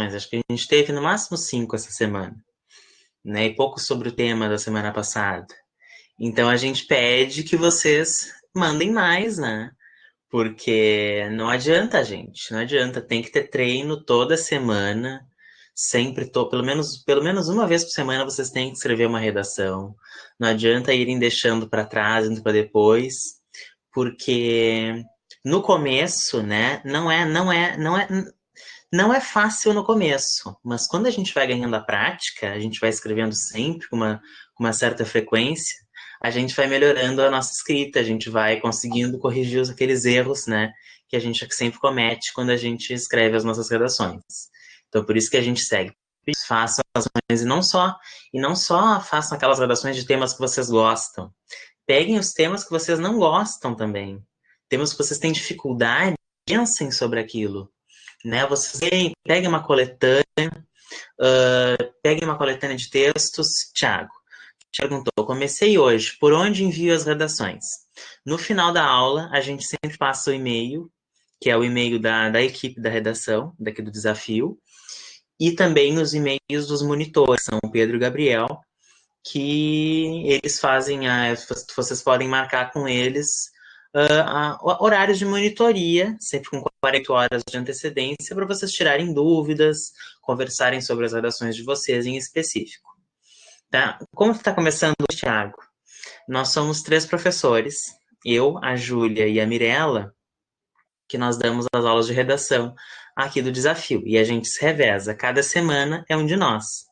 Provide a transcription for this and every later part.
redações. Acho que a gente teve no máximo 5 essa semana, né? E pouco sobre o tema da semana passada. Então a gente pede que vocês mandem mais, né? Porque não adianta, gente. Não adianta. Tem que ter treino toda semana. Sempre, pelo menos uma vez por semana vocês têm que escrever uma redação. Não adianta irem deixando para trás, indo para depois, porque no começo, né, não é fácil no começo, mas quando a gente vai ganhando a prática, a gente vai escrevendo sempre com uma certa frequência, a gente vai melhorando a nossa escrita, a gente vai conseguindo corrigir aqueles erros, né, que a gente sempre comete quando a gente escreve as nossas redações. Então, por isso que a gente segue. Façam as redações e não só façam aquelas redações de temas que vocês gostam. Peguem os temas que vocês não gostam também. Temas que vocês têm dificuldade, pensem sobre aquilo, né? Vocês peguem uma coletânea, peguem uma coletânea de textos. Tiago perguntou, comecei hoje, por onde envio as redações? No final da aula, a gente sempre passa o e-mail, que é o e-mail da equipe da redação, daqui do desafio, e também os e-mails dos monitores, são o Pedro e o Gabriel, que eles fazem, vocês podem marcar com eles horários de monitoria, sempre com 48 horas de antecedência, para vocês tirarem dúvidas, conversarem sobre as redações de vocês em específico. Tá? Como está começando, Thiago? Nós somos 3 professores, eu, a Júlia e a Mirella, que nós damos as aulas de redação aqui do desafio, e a gente se reveza, cada semana é um de nós.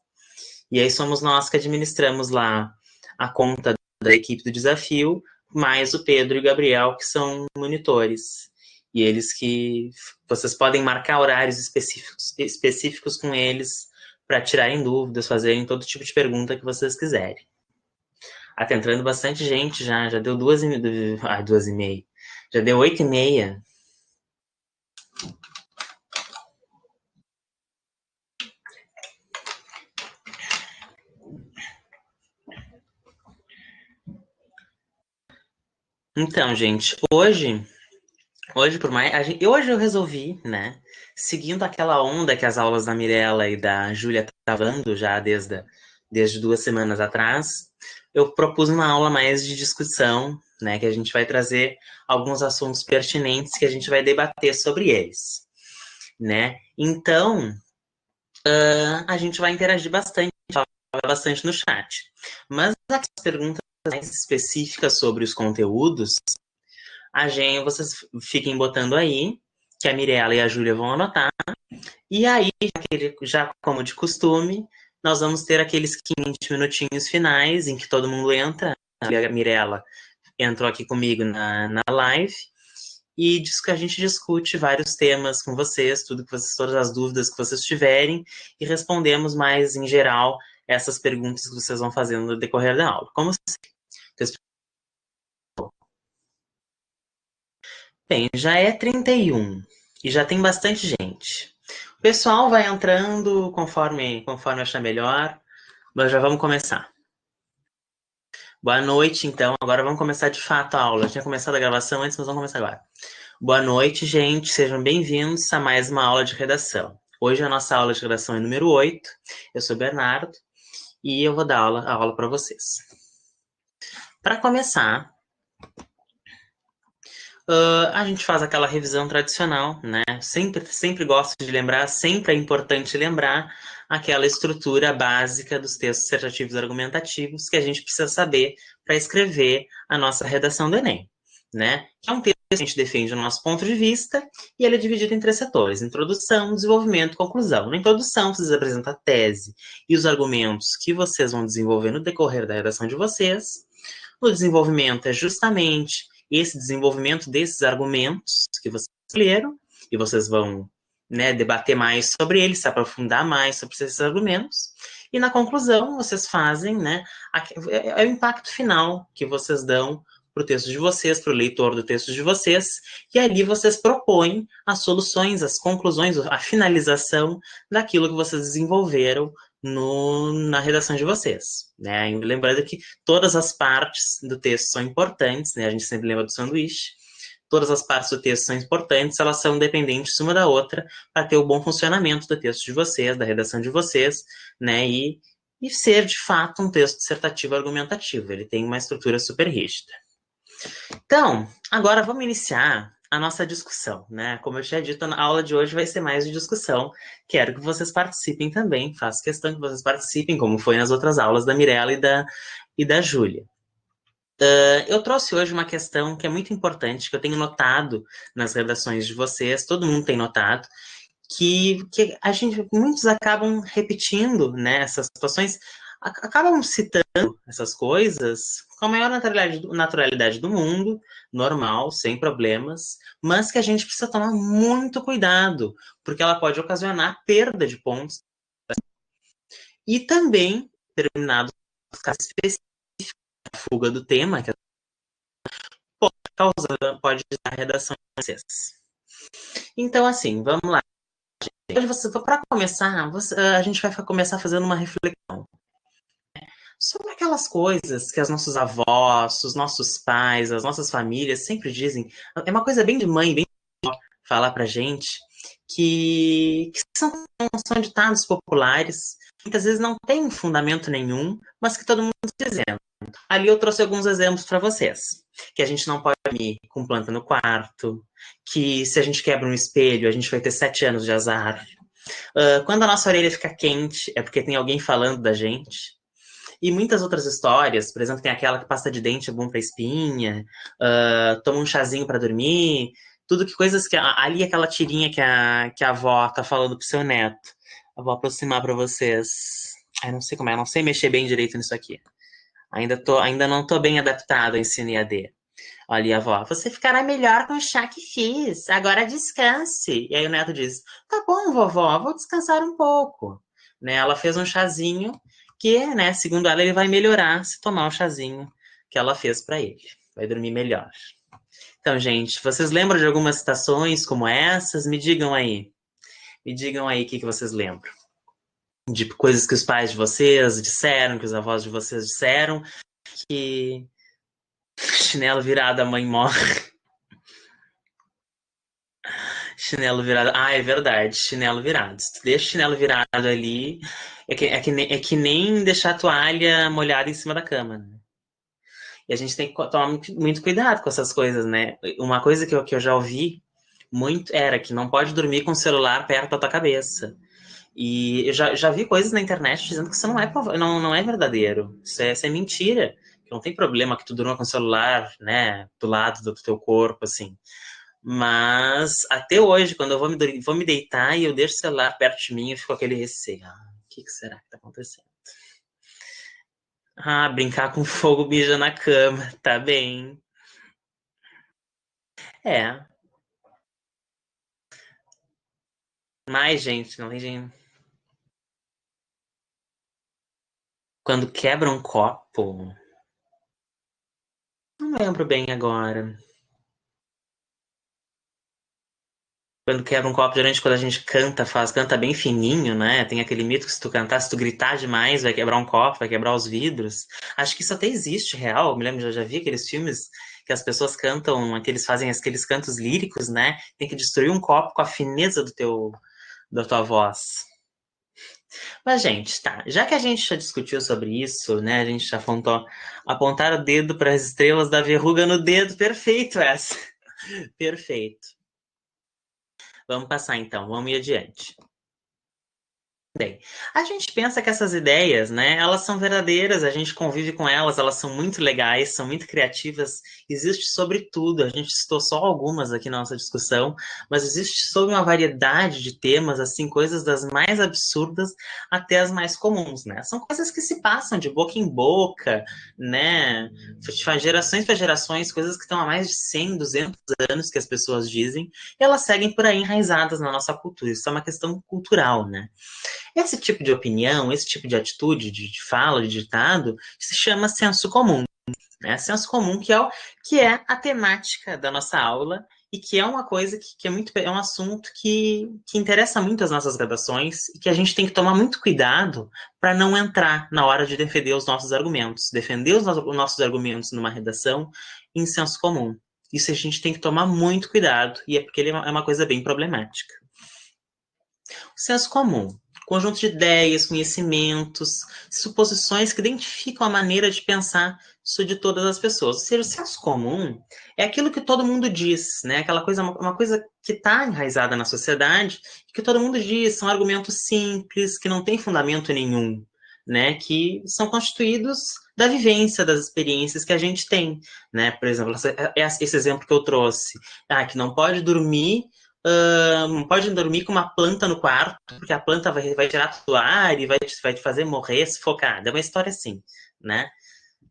E aí somos nós que administramos lá a conta da equipe do desafio, mais o Pedro e o Gabriel, que são monitores. E eles que vocês podem marcar horários específicos com eles para tirarem dúvidas, fazerem todo tipo de pergunta que vocês quiserem. Tá entrando bastante gente já deu 2h30. Já deu 8h30. Então, gente, hoje eu resolvi, né, seguindo aquela onda que as aulas da Mirella e da Júlia estavam dando já desde 2 semanas atrás, eu propus uma aula mais de discussão, né, que a gente vai trazer alguns assuntos pertinentes que a gente vai debater sobre eles, né? Então, a gente vai interagir bastante, falar bastante no chat. Mas aquelas perguntas mais específicas sobre os conteúdos, vocês fiquem botando aí, que a Mirella e a Júlia vão anotar. E aí, já como de costume, nós vamos ter aqueles 20 minutinhos finais em que todo mundo entra. A Mirella entrou aqui comigo na live e diz que a gente discute vários temas com vocês, todas as dúvidas que vocês tiverem, e respondemos mais em geral essas perguntas que vocês vão fazendo no decorrer da aula. Como vocês... Bem, já é 31 e já tem bastante gente. O pessoal vai entrando conforme achar melhor, mas já vamos começar. Boa noite, então. Agora vamos começar de fato a aula. Eu tinha começado a gravação antes, mas vamos começar agora. Boa noite, gente. Sejam bem-vindos a mais uma aula de redação. Hoje a nossa aula de redação é número 8. Eu sou o Bernardo e eu vou dar a aula para vocês. Para começar, a gente faz aquela revisão tradicional, né? Sempre gosto de lembrar, sempre é importante lembrar aquela estrutura básica dos textos dissertativos e argumentativos que a gente precisa saber para escrever a nossa redação do Enem, né? Que é um texto que a gente defende o nosso ponto de vista e ele é dividido em 3 setores: introdução, desenvolvimento e conclusão. Na introdução, vocês apresentam a tese e os argumentos que vocês vão desenvolver no decorrer da redação de vocês. O desenvolvimento é justamente esse desenvolvimento desses argumentos que vocês leram, e vocês vão, né, debater mais sobre eles, se aprofundar mais sobre esses argumentos. E na conclusão, vocês fazem, né, é o impacto final que vocês dão para o texto de vocês, para o leitor do texto de vocês, e ali vocês propõem as soluções, as conclusões, a finalização daquilo que vocês desenvolveram na redação de vocês, né? Lembrando que todas as partes do texto são importantes, né? A gente sempre lembra do sanduíche, todas as partes do texto são importantes, elas são dependentes uma da outra para ter o bom funcionamento do texto de vocês, da redação de vocês, né? E ser, de fato, um texto dissertativo argumentativo. Ele tem uma estrutura super rígida. Então, agora vamos iniciar a nossa discussão, né? Como eu tinha dito, a aula de hoje vai ser mais de discussão. Quero que vocês participem também, faço questão que vocês participem, como foi nas outras aulas da Mirella e da Júlia. Eu trouxe hoje uma questão que é muito importante, que eu tenho notado nas redações de vocês, todo mundo tem notado, que muitos acabam repetindo, né, essas situações, acabam citando essas coisas com a maior naturalidade do mundo, normal, sem problemas, mas que a gente precisa tomar muito cuidado, porque ela pode ocasionar perda de pontos e também, determinados casos específicos, a fuga do tema, que pode dar redação de vocês. Então, assim, vamos lá. Para começar, a gente vai começar fazendo uma reflexão sobre aquelas coisas que os nossos avós, os nossos pais, as nossas famílias sempre dizem. É uma coisa bem de mãe, bem de falar pra gente, que são ditados populares, muitas vezes não tem fundamento nenhum, mas que todo mundo está dizendo. Ali eu trouxe alguns exemplos para vocês. Que a gente não pode dormir com planta no quarto, que se a gente quebra um espelho, a gente vai ter 7 anos de azar. Quando a nossa orelha fica quente, é porque tem alguém falando da gente. E muitas outras histórias, por exemplo, tem aquela que pasta de dente é bom para espinha, toma um chazinho para dormir, tudo que coisas que... Ali aquela tirinha que a avó tá falando pro seu neto. Eu vou aproximar para vocês. Eu não sei como é, não sei mexer bem direito nisso aqui. Ainda não tô bem adaptado ao ensino EAD. Olha, a avó, você ficará melhor com o chá que fiz. Agora descanse. E aí o neto diz, tá bom, vovó, vou descansar um pouco. Né, ela fez um chazinho que, né, segundo ela, ele vai melhorar se tomar o chazinho que ela fez para ele. Vai dormir melhor. Então, gente, vocês lembram de algumas citações como essas? Me digam aí. Me digam aí o que vocês lembram. De coisas que os pais de vocês disseram, que os avós de vocês disseram, que chinelo virado, a mãe morre. Chinelo virado. Ah, é verdade, chinelo virado. Se tu deixa o chinelo virado ali, é que nem deixar a toalha molhada em cima da cama, né? E a gente tem que tomar muito cuidado com essas coisas, né? Uma coisa que eu já ouvi muito era que não pode dormir com o celular perto da tua cabeça. E eu já vi coisas na internet dizendo que isso não é verdadeiro. Isso é mentira. Que não tem problema que tu durma com o celular, né, do lado do teu corpo, assim. Mas até hoje, quando eu vou me deitar e eu deixo o celular perto de mim, eu fico com aquele receio. O que será que tá acontecendo? Brincar com fogo mija na cama, tá bem. É. Mas, gente, não tem gente. Quando quebra um copo. Não lembro bem agora. Quando quebra um copo, geralmente quando a gente canta bem fininho, né? Tem aquele mito que se tu cantar, se tu gritar demais, vai quebrar um copo, vai quebrar os vidros. Acho que isso até existe, real. Eu me lembro, já vi aqueles filmes que as pessoas cantam, que eles fazem aqueles cantos líricos, né? Tem que destruir um copo com a fineza da tua voz. Mas, gente, tá. Já que a gente já discutiu sobre isso, né? A gente já apontar o dedo para as estrelas da verruga no dedo. Perfeito essa. Perfeito. Vamos passar então, vamos ir adiante. Bem, a gente pensa que essas ideias, né, elas são verdadeiras, a gente convive com elas, elas são muito legais, são muito criativas, existe sobre tudo, a gente citou só algumas aqui na nossa discussão, mas existe sobre uma variedade de temas, assim, coisas das mais absurdas até as mais comuns, né? São coisas que se passam de boca em boca, né, de gerações para gerações, coisas que estão há mais de 100, 200 anos que as pessoas dizem, e elas seguem por aí enraizadas na nossa cultura, isso é uma questão cultural, né? Esse tipo de opinião, esse tipo de atitude, de fala, de ditado, se chama senso comum. Né? Senso comum que é a temática da nossa aula e que é uma coisa é um assunto que interessa muito as nossas redações e que a gente tem que tomar muito cuidado para não entrar na hora de defender os nossos argumentos. Defender os nossos argumentos numa redação em senso comum. Isso a gente tem que tomar muito cuidado, e é porque ele é uma coisa bem problemática. O senso comum, conjunto de ideias, conhecimentos, suposições que identificam a maneira de pensar de todas as pessoas. Ou seja, o senso comum é aquilo que todo mundo diz, né? Aquela coisa, uma coisa que está enraizada na sociedade, que todo mundo diz, são argumentos simples, que não têm fundamento nenhum, né? Que são constituídos da vivência, das experiências que a gente tem, né? Por exemplo, esse exemplo que eu trouxe, que não pode dormir não pode dormir com uma planta no quarto, porque a planta vai tirar do ar e vai te fazer morrer sufocada. É uma história assim, né?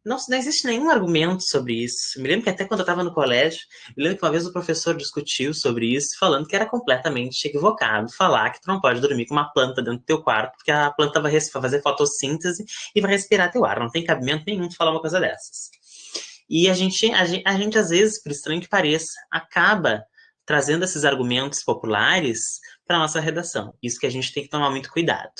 Não existe nenhum argumento sobre isso. Me lembro que até quando eu estava no colégio, me lembro que uma vez o professor discutiu sobre isso, falando que era completamente equivocado falar que tu não pode dormir com uma planta dentro do teu quarto, porque a planta vai fazer fotossíntese e vai respirar teu ar. Não tem cabimento nenhum de falar uma coisa dessas. E a gente às vezes, por estranho que pareça, acaba trazendo esses argumentos populares para a nossa redação. Isso que a gente tem que tomar muito cuidado.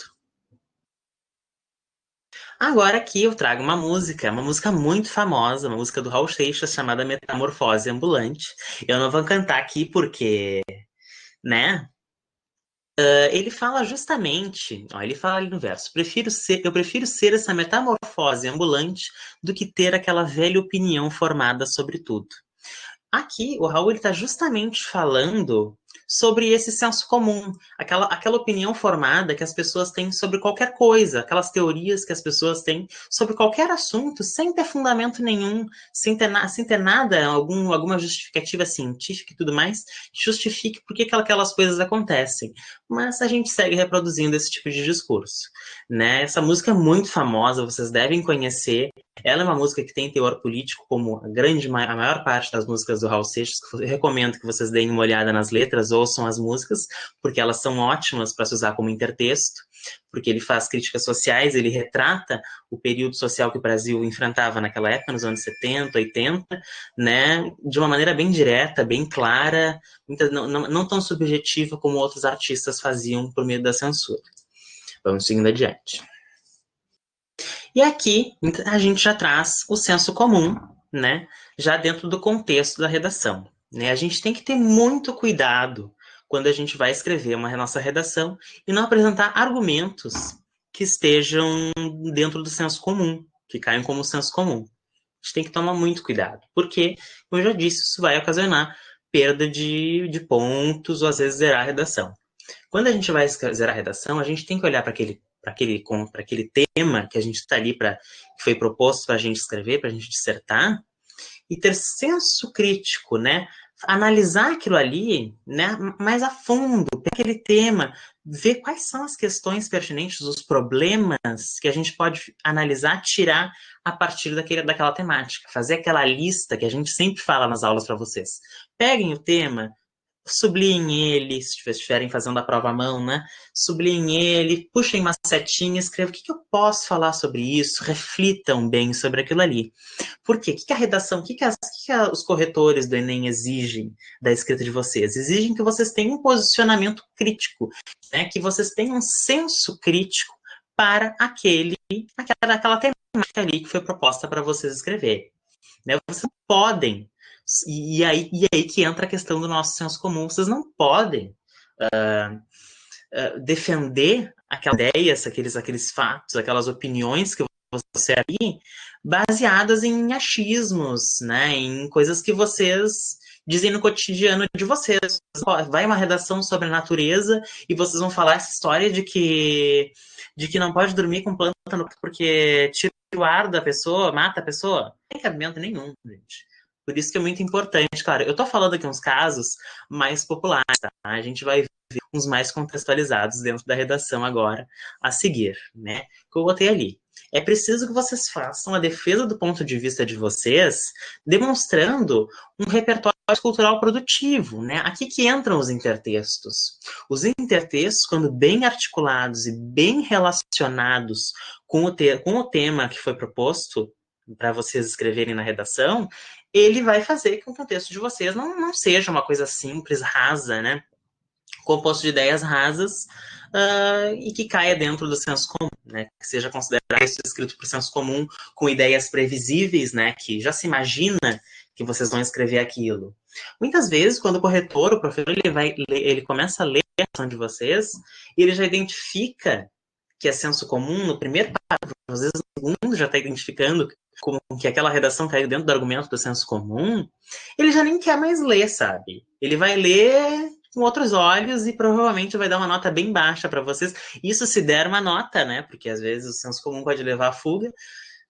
Agora aqui eu trago uma música muito famosa, uma música do Raul Seixas chamada Metamorfose Ambulante. Eu não vou cantar aqui porque, né? Ele fala justamente, ó, ele fala ali no verso, eu prefiro ser essa metamorfose ambulante do que ter aquela velha opinião formada sobre tudo. Aqui, o Raul está justamente falando sobre esse senso comum, aquela opinião formada que as pessoas têm sobre qualquer coisa, aquelas teorias que as pessoas têm sobre qualquer assunto, sem ter fundamento nenhum, sem ter nada, alguma justificativa científica e tudo mais, que justifique por que aquelas coisas acontecem. Mas a gente segue reproduzindo esse tipo de discurso, né? Essa música é muito famosa, vocês devem conhecer. Ela é uma música que tem teor político, como a maior parte das músicas do Raul Seixas. Eu recomendo que vocês deem uma olhada nas letras, ouçam as músicas, porque elas são ótimas para se usar como intertexto, porque ele faz críticas sociais, ele retrata o período social que o Brasil enfrentava naquela época, nos anos 70, 80, né, de uma maneira bem direta, bem clara, não tão subjetiva como outros artistas faziam por meio da censura. Vamos seguindo adiante. E aqui a gente já traz o senso comum, né? Já dentro do contexto da redação. Né? A gente tem que ter muito cuidado quando a gente vai escrever uma nossa redação e não apresentar argumentos que estejam dentro do senso comum, que caem como senso comum. A gente tem que tomar muito cuidado, porque, como eu já disse, isso vai ocasionar perda de pontos ou às vezes zerar a redação. Quando a gente vai zerar a redação, a gente tem que olhar para aquele tema que a gente está ali que foi proposto para a gente escrever, para a gente dissertar, e ter senso crítico, né? Analisar aquilo ali, né, mais a fundo, aquele tema, ver quais são as questões pertinentes, os problemas que a gente pode analisar, tirar a partir daquela temática, fazer aquela lista que a gente sempre fala nas aulas para vocês. Peguem o tema, sublinhem ele, se estiverem fazendo a prova à mão, né? Sublinhem ele, puxem uma setinha, escrevam o que eu posso falar sobre isso, reflitam bem sobre aquilo ali. Por quê? O que a redação, o que os corretores do Enem exigem da escrita de vocês? Exigem que vocês tenham um posicionamento crítico, né? Que vocês tenham um senso crítico para aquela temática ali que foi proposta para vocês escreverem. Né? Vocês podem e aí que entra a questão do nosso senso comum. Vocês não podem defender aquelas ideias, aqueles fatos, aquelas opiniões que você ali, baseadas em achismos, né? Em coisas que vocês dizem no cotidiano de vocês. Vai uma redação sobre a natureza e vocês vão falar essa história de que não pode dormir com planta porque tira o ar da pessoa, mata a pessoa. Não tem cabimento nenhum, gente. Por isso que é muito importante, claro, eu tô falando aqui uns casos mais populares, tá? A gente vai ver uns mais contextualizados dentro da redação agora, a seguir, né? Que eu botei ali. É preciso que vocês façam a defesa do ponto de vista de vocês, demonstrando um repertório cultural produtivo, né? Aqui que entram os intertextos. Os intertextos, quando bem articulados e bem relacionados com o tema que foi proposto para vocês escreverem na redação, ele vai fazer com que o texto de vocês não seja uma coisa simples, rasa, né? Composto de ideias rasas e que caia dentro do senso comum, né? Que seja considerado escrito por senso comum com ideias previsíveis, né? Que já se imagina que vocês vão escrever aquilo. Muitas vezes, quando o corretor, o professor, ele começa a ler a redação de vocês, e ele já identifica que é senso comum no primeiro parágrafo, às vezes no segundo já está identificando como que aquela redação caiu dentro do argumento do senso comum, ele já nem quer mais ler, sabe? Ele vai ler com outros olhos e provavelmente vai dar uma nota bem baixa para vocês. Isso se der uma nota, né? Porque às vezes o senso comum pode levar à fuga,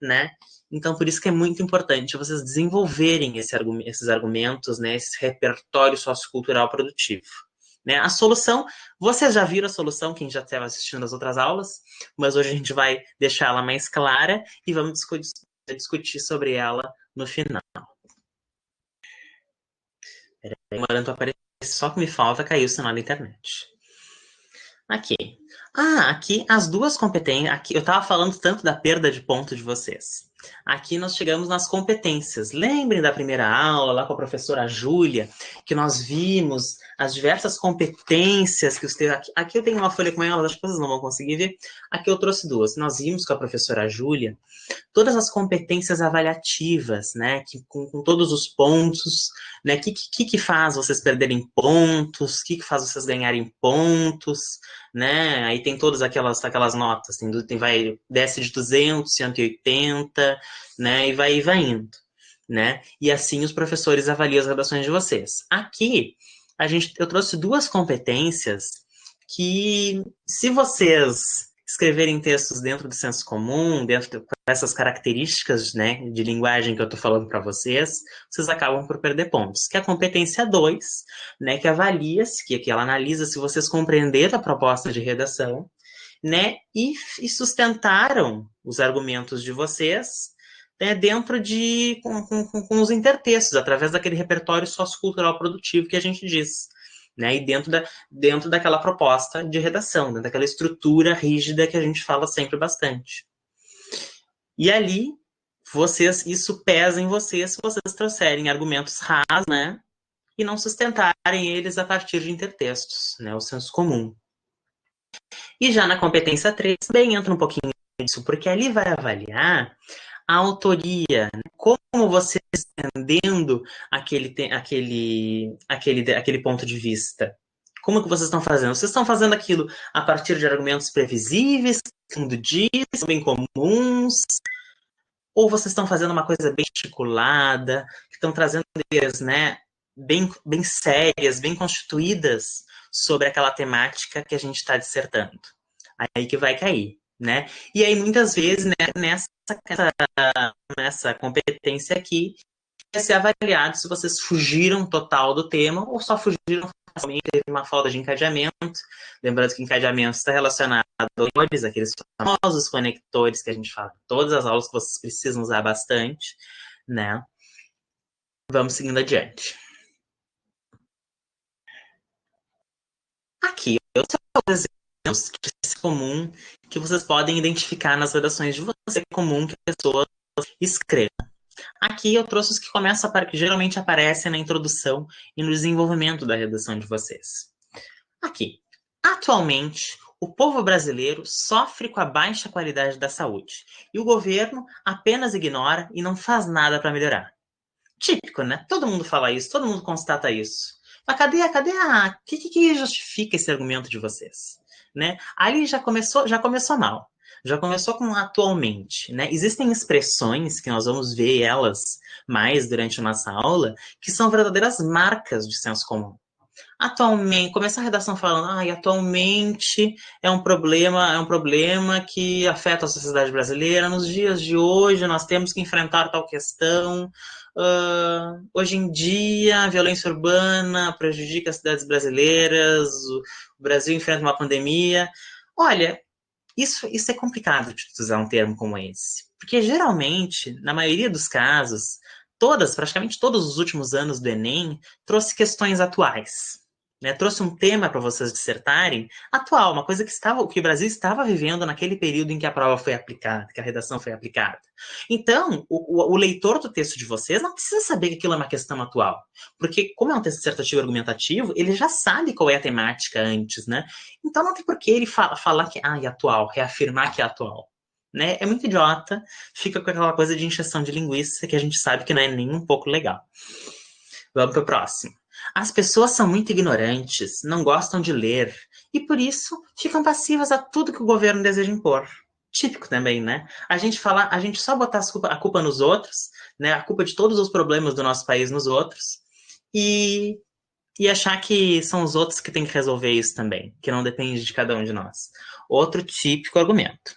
né? Então, por isso que é muito importante vocês desenvolverem esses argumentos, né? Esse repertório sociocultural produtivo. Né? A solução, vocês já viram a solução, quem já estava assistindo as outras aulas, mas hoje a gente vai deixar ela mais clara e vamos discutir sobre ela no final. Demorando para aparecer, só que me falta cair o sinal da internet. Aqui. Aqui as duas competências. Aqui, eu estava falando tanto da perda de ponto de vocês. Aqui nós chegamos nas competências. Lembrem da primeira aula, lá com a professora Júlia, que nós vimos as diversas competências que os textos... Aqui eu tenho uma folha com elas, acho que vocês não vão conseguir ver. Aqui eu trouxe duas. Nós vimos com a professora Júlia todas as competências avaliativas, né? Com todos os pontos, né? O que faz vocês perderem pontos? O que faz vocês ganharem pontos? Né? Aí tem todas aquelas notas, desce de 200, 180, né? E vai indo, né? E assim os professores avaliam as redações de vocês. Aqui, eu trouxe duas competências que, se vocês escreverem textos dentro do senso comum, dentro dessas características, né, de linguagem que eu estou falando para vocês, vocês acabam por perder pontos. Que é a competência 2, né, que avalia, que ela analisa se vocês compreenderam a proposta de redação, né, e sustentaram os argumentos de vocês, né, dentro com os intertextos, através daquele repertório sociocultural produtivo que a gente diz. Né, e dentro daquela proposta de redação, dentro daquela estrutura rígida que a gente fala sempre bastante. E ali, isso pesa em vocês se vocês trouxerem argumentos rasos, né, e não sustentarem eles a partir de intertextos, né, o senso comum. E já na competência 3, também entra um pouquinho disso, porque ali vai avaliar a autoria, né? Como você está entendendo aquele ponto de vista. Como que vocês estão fazendo? Vocês estão fazendo aquilo a partir de argumentos previsíveis, que o mundo diz, bem comuns, ou vocês estão fazendo uma coisa bem articulada, que estão trazendo ideias, né, bem sérias, bem constituídas sobre aquela temática que a gente está dissertando. Aí que vai cair. Né? E aí, muitas vezes, né, nessa competência aqui, vai ser avaliado se vocês fugiram total do tema ou só fugiram facilmente, teve uma falta de encadeamento. Lembrando que encadeamento está relacionado a aqueles famosos conectores que a gente fala em todas as aulas que vocês precisam usar bastante, né? Vamos seguindo adiante. Aqui, eu sou comum que vocês podem identificar nas redações de vocês, é comum que a pessoa escreva. Aqui eu trouxe os que começam que geralmente aparecem na introdução e no desenvolvimento da redação de vocês. Aqui. Atualmente, o povo brasileiro sofre com a baixa qualidade da saúde e o governo apenas ignora e não faz nada para melhorar. Típico, né? Todo mundo fala isso, todo mundo constata isso. Mas cadê o que justifica esse argumento de vocês? Né? Ali já começou mal. Já começou com atualmente. Né? Existem expressões, que nós vamos ver elas mais durante a nossa aula, que são verdadeiras marcas de senso comum. Atualmente, começar a redação falando, atualmente é um problema que afeta a sociedade brasileira. Nos dias de hoje, nós temos que enfrentar tal questão. Hoje em dia, a violência urbana prejudica as cidades brasileiras, o Brasil enfrenta uma pandemia. Olha, isso é complicado de usar um termo como esse, porque geralmente, na maioria dos casos, praticamente todos os últimos anos do Enem, trouxe questões atuais. Né? Trouxe um tema para vocês dissertarem atual, uma coisa que o Brasil estava vivendo naquele período em que a prova foi aplicada, que a redação foi aplicada. Então, o leitor do texto de vocês não precisa saber que aquilo é uma questão atual, porque como é um texto dissertativo argumentativo, ele já sabe qual é a temática antes, né? Então não tem por que ele falar que é atual, reafirmar que é atual. né? É muito idiota, fica com aquela coisa de encheção de linguiça que a gente sabe que não é nem um pouco legal. Vamos para o próximo. As pessoas são muito ignorantes, não gostam de ler e por isso ficam passivas a tudo que o governo deseja impor. Típico também, né? A gente só botar a culpa nos outros, né? A culpa de todos os problemas do nosso país nos outros e, e achar que são os outros que têm que resolver isso também, que não depende de cada um de nós. Outro típico argumento,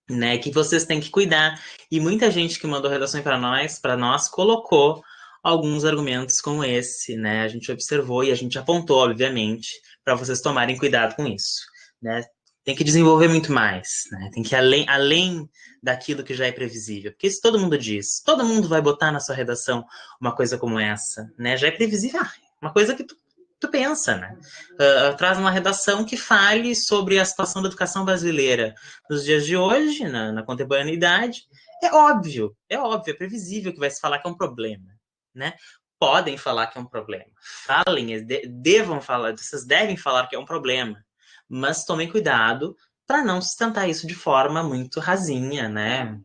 né? Que vocês têm que cuidar. E muita gente que mandou redações para nós, colocou alguns argumentos como esse, né? A gente observou e a gente apontou, obviamente, para vocês tomarem cuidado com isso, né? Tem que desenvolver muito mais, né? Tem que ir além daquilo que já é previsível. Porque isso todo mundo diz. Todo mundo vai botar na sua redação uma coisa como essa, né? Já é previsível. Uma coisa que tu pensa, né? Traz uma redação que fale sobre a situação da educação brasileira nos dias de hoje, na contemporaneidade. É óbvio, é previsível que vai se falar que é um problema, né? Podem falar que é um problema. Falem, devam falar, vocês devem falar que é um problema, mas tomem cuidado para não sustentar isso de forma muito rasinha, né?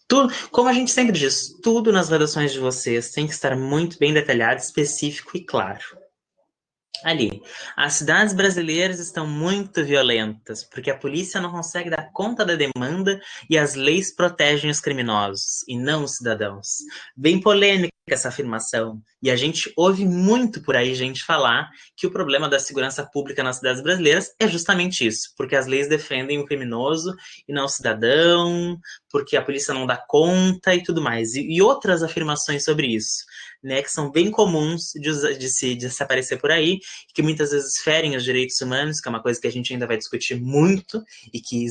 Tudo, como a gente sempre diz, tudo nas redações de vocês tem que estar muito bem detalhado, específico e claro. Ali, as cidades brasileiras estão muito violentas, porque a polícia não consegue dar conta da demanda e as leis protegem os criminosos, e não os cidadãos. Bem polêmica essa afirmação, e a gente ouve muito por aí gente falar que o problema da segurança pública nas cidades brasileiras é justamente isso, porque as leis defendem o criminoso e não o cidadão, porque a polícia não dá conta e tudo mais. E outras afirmações sobre isso, né, que são bem comuns de se aparecer por aí, que muitas vezes ferem os direitos humanos, que é uma coisa que a gente ainda vai discutir muito e que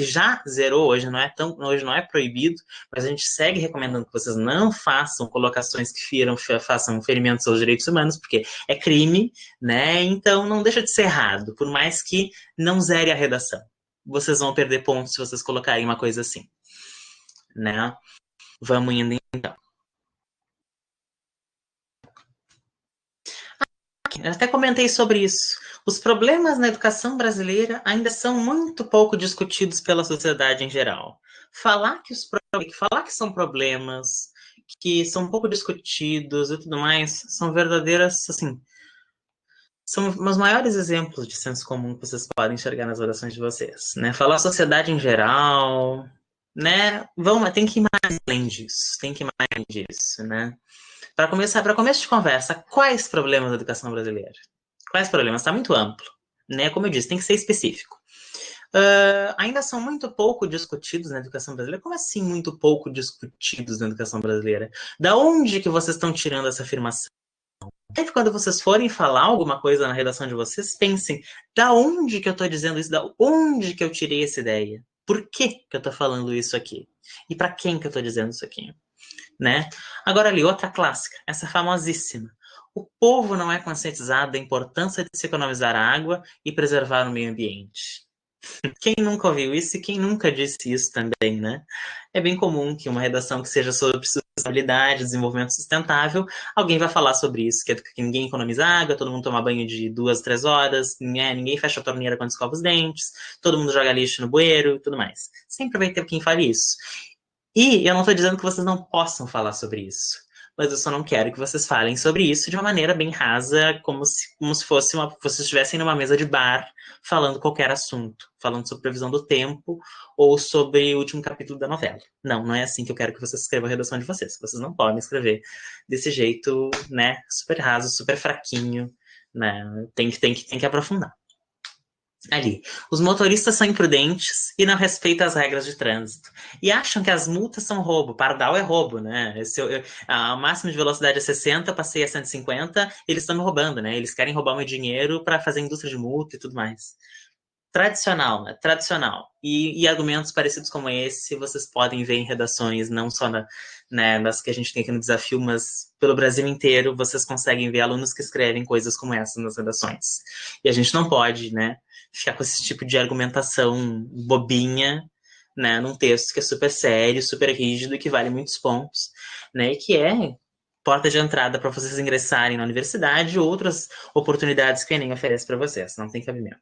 já zerou, hoje não é proibido, mas a gente segue recomendando que vocês não façam colocações que façam ferimentos aos direitos humanos, porque é crime, né? Então não deixa de ser errado, por mais que não zere a redação. Vocês vão perder pontos se vocês colocarem uma coisa assim, né? Vamos indo então. Eu até comentei sobre isso. Os problemas na educação brasileira ainda são muito pouco discutidos pela sociedade em geral. Falar que são problemas, que são pouco discutidos e tudo mais, são verdadeiras, assim, são os maiores exemplos de senso comum que vocês podem enxergar nas orações de vocês, né? Falar a sociedade em geral, né? Tem que ir mais além disso, tem que ir mais além disso, né? Para começo de conversa, quais problemas da educação brasileira? Quais problemas? Está muito amplo, né? Como eu disse, tem que ser específico. Ainda são muito pouco discutidos na educação brasileira. Como assim muito pouco discutidos na educação brasileira? Da onde que vocês estão tirando essa afirmação? Sempre quando vocês forem falar alguma coisa na redação de vocês, pensem, da onde que eu estou dizendo isso? Da onde que eu tirei essa ideia? Por que que eu estou falando isso aqui? E para quem que eu estou dizendo isso aqui? Né? Agora ali, outra clássica, essa famosíssima. O povo não é conscientizado da importância de se economizar água e preservar o meio ambiente. Quem nunca ouviu isso e quem nunca disse isso também, né? É bem comum que uma redação que seja sobre sustentabilidade, desenvolvimento sustentável, alguém vai falar sobre isso, que ninguém economiza água, todo mundo toma banho de 2, 3 horas, ninguém fecha a torneira quando escova os dentes, todo mundo joga lixo no bueiro e tudo mais. Sempre vai ter quem fale isso. E eu não estou dizendo que vocês não possam falar sobre isso, mas eu só não quero que vocês falem sobre isso de uma maneira bem rasa, como se vocês estivessem numa mesa de bar falando qualquer assunto, falando sobre previsão do tempo ou sobre o último capítulo da novela. Não, não é assim que eu quero que vocês escrevam a redação de vocês. Vocês não podem escrever desse jeito, né, super raso, super fraquinho, né? Tem que aprofundar. Ali, os motoristas são imprudentes e não respeitam as regras de trânsito. E acham que as multas são roubo. Pardal é roubo, né? A máxima de velocidade é 60, passei a 150, eles estão me roubando, né? Eles querem roubar meu dinheiro para fazer indústria de multa e tudo mais. Tradicional, né? Tradicional. E argumentos parecidos como esse, vocês podem ver em redações, não só nas que a gente tem aqui no desafio, mas pelo Brasil inteiro, vocês conseguem ver alunos que escrevem coisas como essa nas redações. E a gente não pode, né, ficar com esse tipo de argumentação bobinha, né, num texto que é super sério, super rígido e que vale muitos pontos, né, e que é porta de entrada para vocês ingressarem na universidade ou outras oportunidades que o Enem oferece para vocês. Não tem cabimento.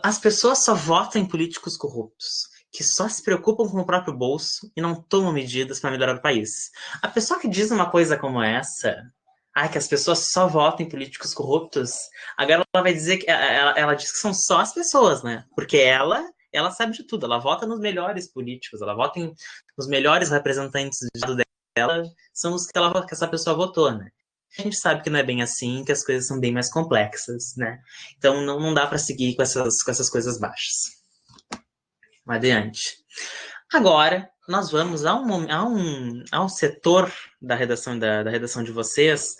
As pessoas só votam em políticos corruptos. que só se preocupam com o próprio bolso e não tomam medidas para melhorar o país. A pessoa que diz uma coisa como essa, que as pessoas só votam em políticos corruptos, agora ela vai dizer que ela diz que são só as pessoas, né? Porque ela sabe de tudo, ela vota nos melhores políticos, ela vota nos melhores representantes dela, são os que essa pessoa votou, né? A gente sabe que não é bem assim, que as coisas são bem mais complexas, né? Então não dá para seguir com essas coisas baixas. Adiante. Agora, nós vamos a um setor da redação de vocês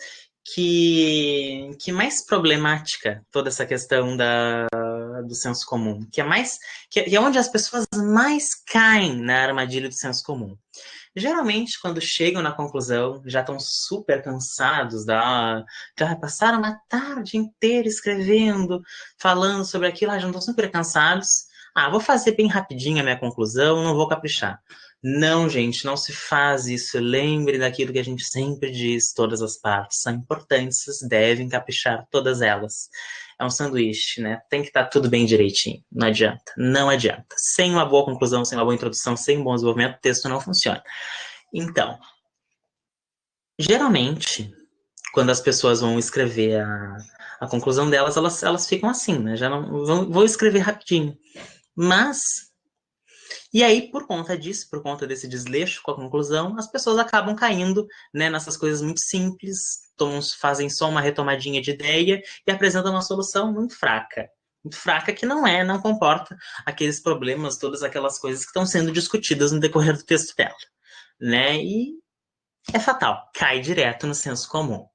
que mais problemática toda essa questão do senso comum, que é onde as pessoas mais caem na armadilha do senso comum. Geralmente, quando chegam na conclusão, já estão super cansados, já passaram uma tarde inteira escrevendo, falando sobre aquilo, já estão super cansados. Vou fazer bem rapidinho a minha conclusão, não vou caprichar. Não, gente, não se faz isso. Lembre daquilo que a gente sempre diz, todas as partes são importantes, vocês devem caprichar todas elas. É um sanduíche, né? Tem que estar tudo bem direitinho. Não adianta. Não adianta. Sem uma boa conclusão, sem uma boa introdução, sem um bom desenvolvimento, o texto não funciona. Então, geralmente, quando as pessoas vão escrever a conclusão delas, elas ficam assim, né? Já não vou escrever rapidinho. Mas, e aí, por conta disso, por conta desse desleixo com a conclusão, as pessoas acabam caindo, né, nessas coisas muito simples, fazem só uma retomadinha de ideia e apresentam uma solução muito fraca. Muito fraca que não comporta aqueles problemas, todas aquelas coisas que estão sendo discutidas no decorrer do texto dela, né? E é fatal, cai direto no senso comum,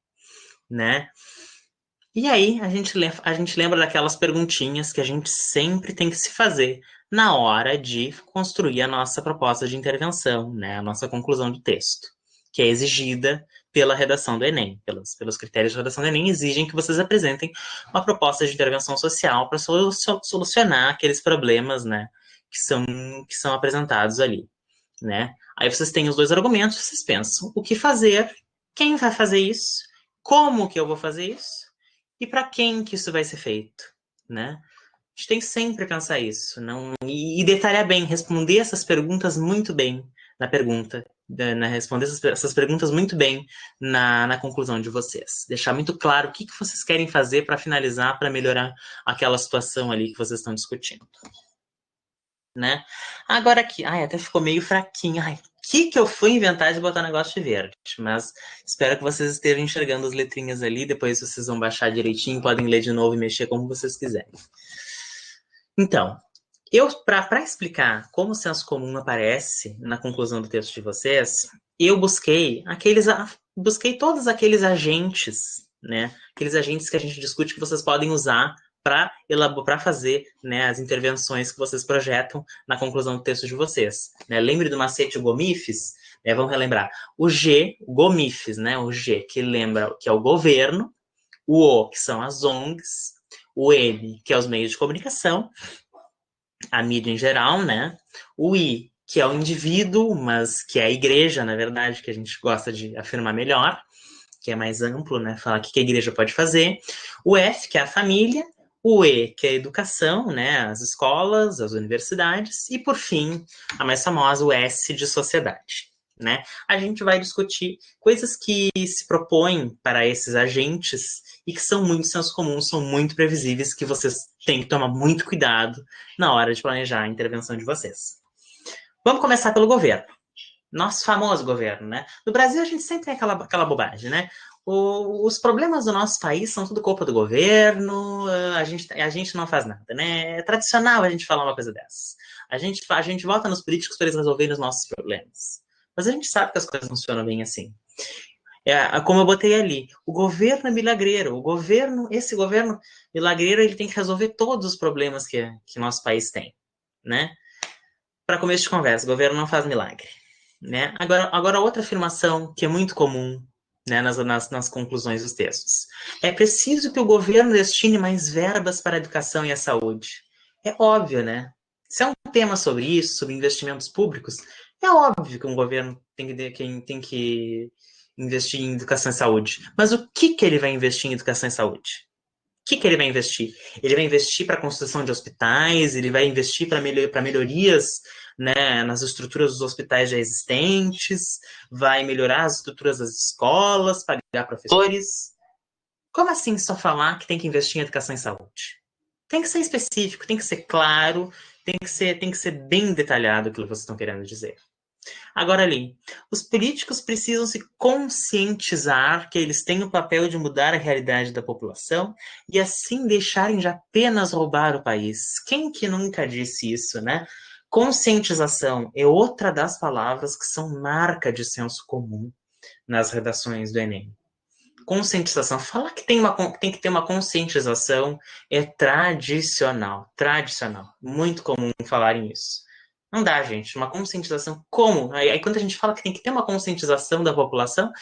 né? E aí a gente lembra daquelas perguntinhas que a gente sempre tem que se fazer na hora de construir a nossa proposta de intervenção, né? A nossa conclusão do texto, que é exigida pela redação do Enem, pelos critérios de redação do Enem, exigem que vocês apresentem uma proposta de intervenção social para solucionar aqueles problemas, né, que são apresentados ali, né? Aí vocês têm os dois argumentos, vocês pensam o que fazer, quem vai fazer isso, como que eu vou fazer isso e para quem que isso vai ser feito, né? A gente tem que sempre pensar isso, não e detalhar bem, responder essas perguntas muito bem na pergunta, responder essas perguntas muito bem na conclusão de vocês. Deixar muito claro o que vocês querem fazer para finalizar, para melhorar aquela situação ali que vocês estão discutindo. Né? Agora aqui, até ficou meio fraquinho. Que eu fui inventar de botar negócio de verde? Mas espero que vocês estejam enxergando as letrinhas ali. Depois vocês vão baixar direitinho, podem ler de novo e mexer como vocês quiserem. Então, para explicar como o senso comum aparece na conclusão do texto de vocês, eu busquei todos aqueles agentes, né? Aqueles agentes que a gente discute que vocês podem usar para fazer, né, as intervenções que vocês projetam na conclusão do texto de vocês. Né? Lembre do macete GOMIFES, né? Vamos relembrar. O G, GOMIFES, né? O G, que lembra que é o governo, o O, que são as ONGs, o M, que é os meios de comunicação, a mídia em geral, né? O I, que é o indivíduo, mas que é a igreja, na verdade, que a gente gosta de afirmar melhor, que é mais amplo, né? Falar o que a igreja pode fazer. O F, que é a família. O E, que é a educação, né? As escolas, as universidades. E, por fim, a mais famosa, o S, de sociedade. Né? A gente vai discutir coisas que se propõem para esses agentes e que são muito senso comum, são muito previsíveis, que vocês têm que tomar muito cuidado na hora de planejar a intervenção de vocês. Vamos começar pelo governo. Nosso famoso governo, né? No Brasil, a gente sempre tem aquela bobagem, né? Os problemas do nosso país são tudo culpa do governo, a gente não faz nada, né? É tradicional a gente falar uma coisa dessas. A gente vota nos políticos para eles resolverem os nossos problemas. Mas a gente sabe que as coisas funcionam bem assim. Como eu botei ali, o governo é milagreiro. Esse governo milagreiro, ele tem que resolver todos os problemas que nosso país tem, né? Para começo de conversa, o governo não faz milagre. Né? Agora, outra afirmação que é muito comum, né, nas conclusões dos textos. É preciso que o governo destine mais verbas para a educação e a saúde. É óbvio, né? Se é um tema sobre isso, sobre investimentos públicos, é óbvio que um governo tem que investir em educação e saúde. Mas o que ele vai investir em educação e saúde? que ele vai investir? Ele vai investir para a construção de hospitais, ele vai investir para melhorias, né, nas estruturas dos hospitais já existentes, vai melhorar as estruturas das escolas, pagar professores. Como assim só falar que tem que investir em educação e saúde? Tem que ser específico, tem que ser claro, tem que ser bem detalhado aquilo que vocês estão querendo dizer. Agora, ali, os políticos precisam se conscientizar que eles têm o papel de mudar a realidade da população e assim deixarem de apenas roubar o país. Quem que nunca disse isso, né? Conscientização é outra das palavras que são marca de senso comum nas redações do Enem. Conscientização. Falar que tem que ter uma conscientização é tradicional. Tradicional. Muito comum falarem isso. Não dá, gente. Uma conscientização. Como? Aí quando a gente fala que tem que ter uma conscientização da população,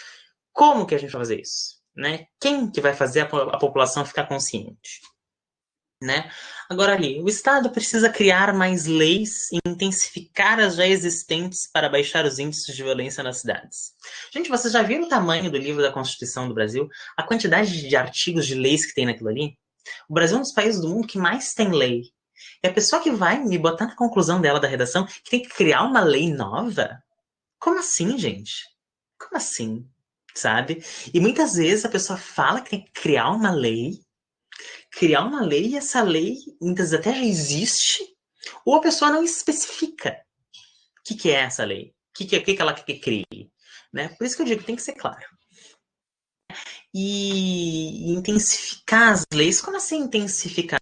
como que a gente vai fazer isso? Né? Quem que vai fazer a população ficar consciente? Né? Agora ali, o Estado precisa criar mais leis e intensificar as já existentes para baixar os índices de violência nas cidades. Gente, vocês já viram o tamanho do livro da Constituição do Brasil? A quantidade de artigos de leis que tem naquilo ali? O Brasil é um dos países do mundo que mais tem lei. E a pessoa que vai me botar na conclusão dela da redação que tem que criar uma lei nova? Como assim, gente? Como assim? Sabe? E muitas vezes a pessoa fala que tem que criar uma lei e essa lei muitas vezes até já existe, ou a pessoa não especifica o que é essa lei, o que ela quer que crie. Né? Por isso que eu digo que tem que ser claro. E intensificar as leis, como assim intensificar?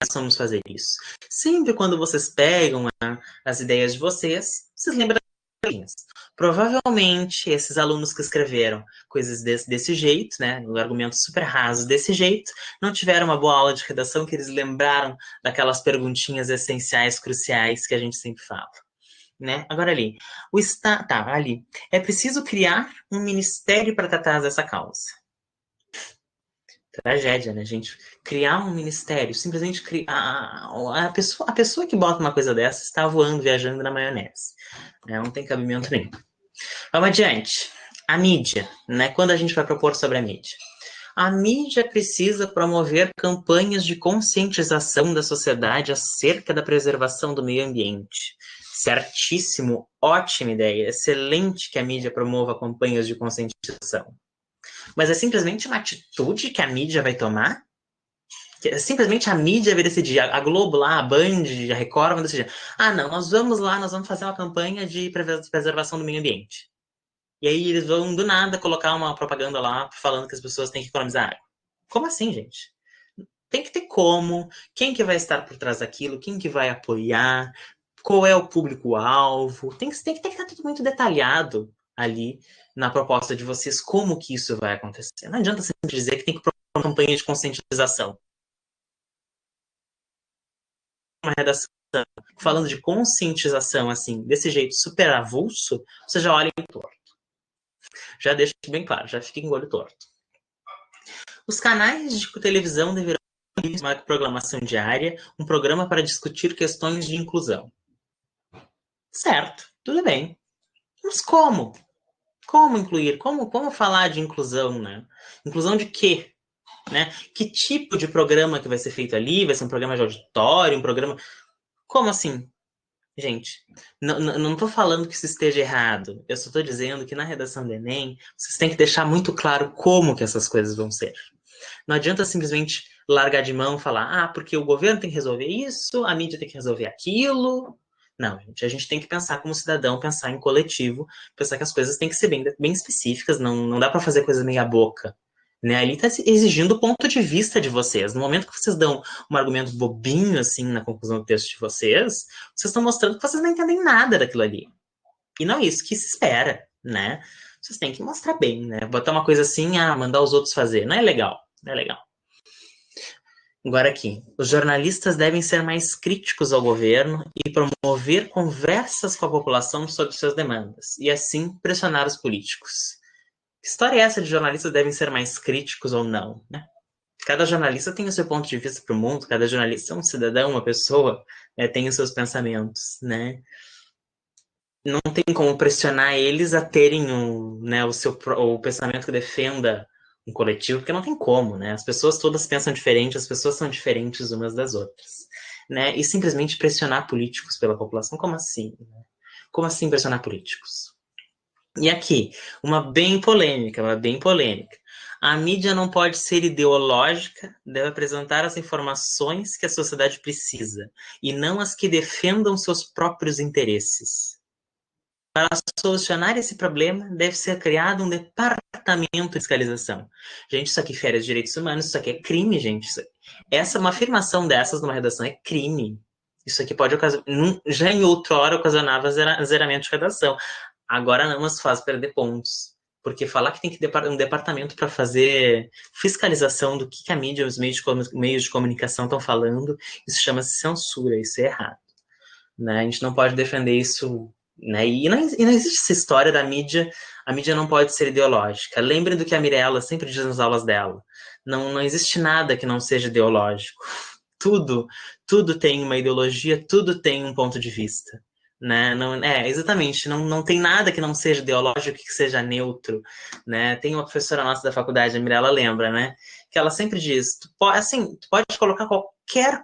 Nós vamos fazer isso. Sempre quando vocês pegam as ideias de vocês lembram das linhas. Provavelmente, esses alunos que escreveram coisas desse jeito, né, argumentos super rasos desse jeito, não tiveram uma boa aula de redação que eles lembraram daquelas perguntinhas essenciais, cruciais que a gente sempre fala. Né? Agora ali, ali. É preciso criar um ministério para tratar dessa causa. Tragédia, né, gente? Criar um ministério, simplesmente criar. A pessoa que bota uma coisa dessa está voando, viajando na maionese. Né? Não tem cabimento nenhum. Vamos adiante. A mídia, né? Quando a gente vai propor sobre a mídia? A mídia precisa promover campanhas de conscientização da sociedade acerca da preservação do meio ambiente. Certíssimo, ótima ideia, excelente que a mídia promova campanhas de conscientização. Mas é simplesmente uma atitude que a mídia vai tomar? Simplesmente a mídia vai decidir, a Globo lá, a Band, a Record vão decidir, não, nós vamos lá, nós vamos fazer uma campanha de preservação do meio ambiente. E aí eles vão, do nada, colocar uma propaganda lá falando que as pessoas têm que economizar água. Como assim, gente? Tem que ter como, quem que vai estar por trás daquilo, quem que vai apoiar, qual é o público-alvo. Tem que estar tudo muito detalhado ali na proposta de vocês, como que isso vai acontecer. Não adianta sempre dizer que tem que promover uma campanha de conscientização. Uma redação falando de conscientização, assim, desse jeito super avulso, você já olha em torno. Já deixo bem claro, já fica em olho torto. Os canais de televisão deverão ter uma programação diária, um programa para discutir questões de inclusão. Certo, tudo bem. Mas como? Como incluir? Como falar de inclusão, né? Inclusão de quê? Né? Que tipo de programa que vai ser feito ali? Vai ser um programa de auditório, um programa... Como assim? Gente, não estou falando que isso esteja errado. Eu só estou dizendo que na redação do Enem, vocês têm que deixar muito claro como que essas coisas vão ser. Não adianta simplesmente largar de mão e falar, porque o governo tem que resolver isso, a mídia tem que resolver aquilo. Não, gente, a gente tem que pensar como cidadão, pensar em coletivo, pensar que as coisas têm que ser bem específicas, não dá para fazer coisa meia boca. Né? Ali está exigindo o ponto de vista de vocês. No momento que vocês dão um argumento bobinho, assim, na conclusão do texto de vocês estão mostrando que vocês não entendem nada daquilo ali. E não é isso que se espera, né? Vocês têm que mostrar bem, né? Botar uma coisa assim, mandar os outros fazer. Não é legal, não é legal. Agora aqui, os jornalistas devem ser mais críticos ao governo e promover conversas com a população sobre suas demandas, e assim pressionar os políticos. Que história é essa de jornalistas devem ser mais críticos ou não, né? Cada jornalista tem o seu ponto de vista para o mundo, cada jornalista é um cidadão, uma pessoa, né, tem os seus pensamentos, né? Não tem como pressionar eles a terem o pensamento que defenda um coletivo, porque não tem como, né? As pessoas todas pensam diferente, as pessoas são diferentes umas das outras, né? E simplesmente pressionar políticos pela população, como assim? Né? Como assim pressionar políticos? E aqui, uma bem polêmica, uma bem polêmica. A mídia não pode ser ideológica, deve apresentar as informações que a sociedade precisa, e não as que defendam seus próprios interesses. Para solucionar esse problema, deve ser criado um departamento de fiscalização. Gente, isso aqui fere os direitos humanos, isso aqui é crime, gente. Uma afirmação dessas numa redação é crime. Isso aqui pode ocasionar, já em outrora ocasionava zeramento de redação. Agora não nos faz perder pontos. Porque falar que tem que ter um departamento para fazer fiscalização do que a mídia e os meios de comunicação estão falando, isso chama-se censura, isso é errado. Né? A gente não pode defender isso, né? E não existe essa história da mídia, a mídia não pode ser ideológica. Lembrem do que a Mirella sempre diz nas aulas dela. Não existe nada que não seja ideológico. Tudo tem uma ideologia, tudo tem um ponto de vista. Né? Exatamente, não tem nada que não seja ideológico, que seja neutro. Né? Tem uma professora nossa da faculdade, a Mirella lembra, né? Que ela sempre diz, tu pode colocar qualquer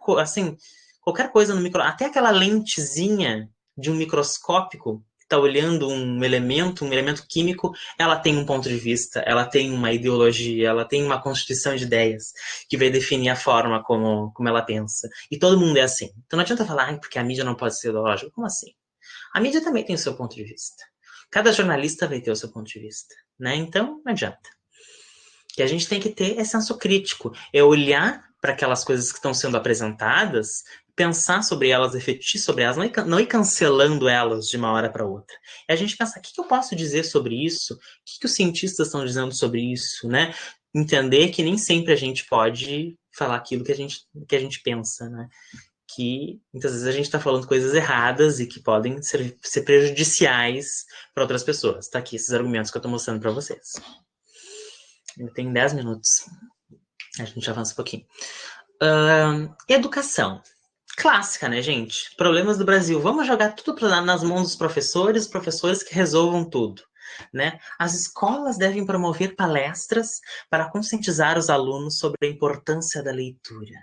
coisa no micro, até aquela lentezinha de um microscópico que está olhando um elemento químico, ela tem um ponto de vista, ela tem uma ideologia, ela tem uma constituição de ideias que vai definir a forma como ela pensa. E todo mundo é assim. Então não adianta falar, porque a mídia não pode ser ideológica. Como assim? A mídia também tem o seu ponto de vista. Cada jornalista vai ter o seu ponto de vista. Né? Então, não adianta. O que a gente tem que ter é senso crítico, é olhar para aquelas coisas que estão sendo apresentadas, pensar sobre elas, refletir sobre elas, não ir cancelando elas de uma hora para outra. É a gente pensar, o que eu posso dizer sobre isso? O que os cientistas estão dizendo sobre isso? Né? Entender que nem sempre a gente pode falar aquilo que a gente pensa, né? Que muitas vezes a gente está falando coisas erradas e que podem ser prejudiciais para outras pessoas. Tá aqui esses argumentos que eu estou mostrando para vocês. Tem 10 minutos. A gente avança um pouquinho. Educação. Clássica, né, gente? Problemas do Brasil. Vamos jogar tudo nas mãos dos professores, professores que resolvam tudo. Né? As escolas devem promover palestras para conscientizar os alunos sobre a importância da leitura.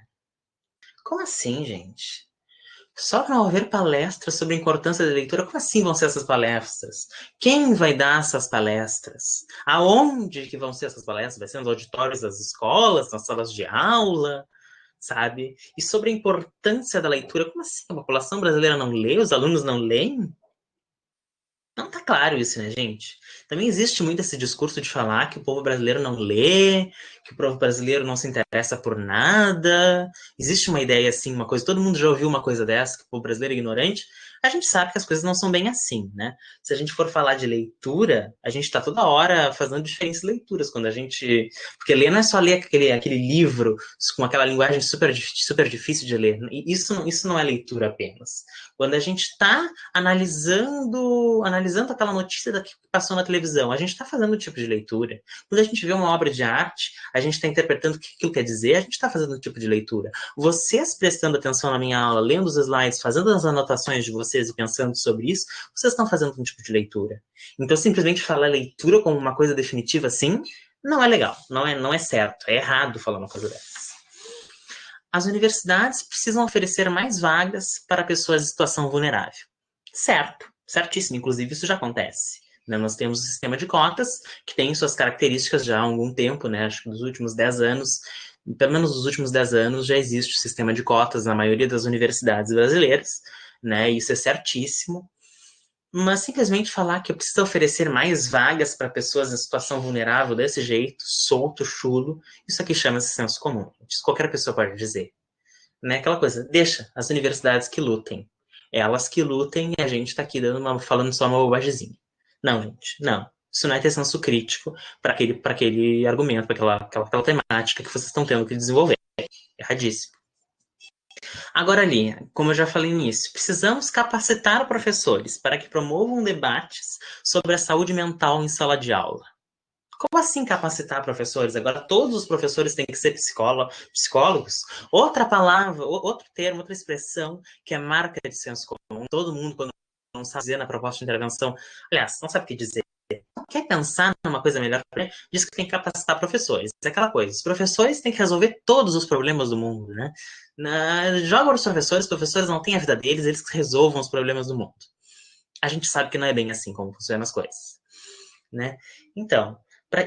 Como assim, gente? Só promover palestras sobre a importância da leitura? Como assim vão ser essas palestras? Quem vai dar essas palestras? Aonde que vão ser essas palestras? Vai ser nos auditórios das escolas, nas salas de aula, sabe? E sobre a importância da leitura, como assim? A população brasileira não lê? Os alunos não leem? Não tá claro isso, né, gente? Também existe muito esse discurso de falar que o povo brasileiro não lê, que o povo brasileiro não se interessa por nada. Existe uma ideia assim, uma coisa, todo mundo já ouviu uma coisa dessa, que o povo brasileiro é ignorante. A gente sabe que as coisas não são bem assim, né? Se a gente for falar de leitura, a gente está toda hora fazendo diferentes leituras. Quando a gente. Porque ler não é só ler aquele livro com aquela linguagem super difícil de ler. Isso não é leitura apenas. Quando a gente está analisando aquela notícia que passou na televisão, a gente está fazendo um tipo de leitura. Quando a gente vê uma obra de arte, a gente está interpretando o que aquilo quer dizer, a gente está fazendo um tipo de leitura. Vocês prestando atenção na minha aula, lendo os slides, fazendo as anotações de vocês e pensando sobre isso, vocês estão fazendo um tipo de leitura. Então, simplesmente falar leitura como uma coisa definitiva assim, não é legal, não é certo, é errado falar uma coisa dessas. As universidades precisam oferecer mais vagas para pessoas em situação vulnerável. Certo, certíssimo. Inclusive, isso já acontece. Né? Nós temos o sistema de cotas, que tem suas características já há algum tempo, né? Acho que nos últimos 10 anos, pelo menos nos últimos 10 anos, já existe o sistema de cotas na maioria das universidades brasileiras. Né? Isso é certíssimo. Mas simplesmente falar que eu preciso oferecer mais vagas para pessoas em situação vulnerável desse jeito, solto, chulo, isso aqui chama-se senso comum. Isso qualquer pessoa pode dizer. Né? Aquela coisa, deixa as universidades que lutem. Elas que lutem e a gente está aqui falando só uma bobagemzinha. Não, gente, não. Isso não é ter senso crítico para aquele argumento, para aquela temática que vocês estão tendo que desenvolver. Erradíssimo. Agora ali, como eu já falei nisso, precisamos capacitar professores para que promovam debates sobre a saúde mental em sala de aula. Como assim capacitar professores? Agora todos os professores têm que ser psicólogos? Outra palavra, outro termo, outra expressão que é marca de senso comum. Todo mundo, quando não sabe dizer na proposta de intervenção, aliás, não sabe o que dizer. quer pensar numa coisa melhor, diz que tem que capacitar professores. É aquela coisa, os professores têm que resolver todos os problemas do mundo, né? Joga os professores não têm a vida deles, eles que resolvam os problemas do mundo. A gente sabe que não é bem assim como funcionam as coisas, né? Então,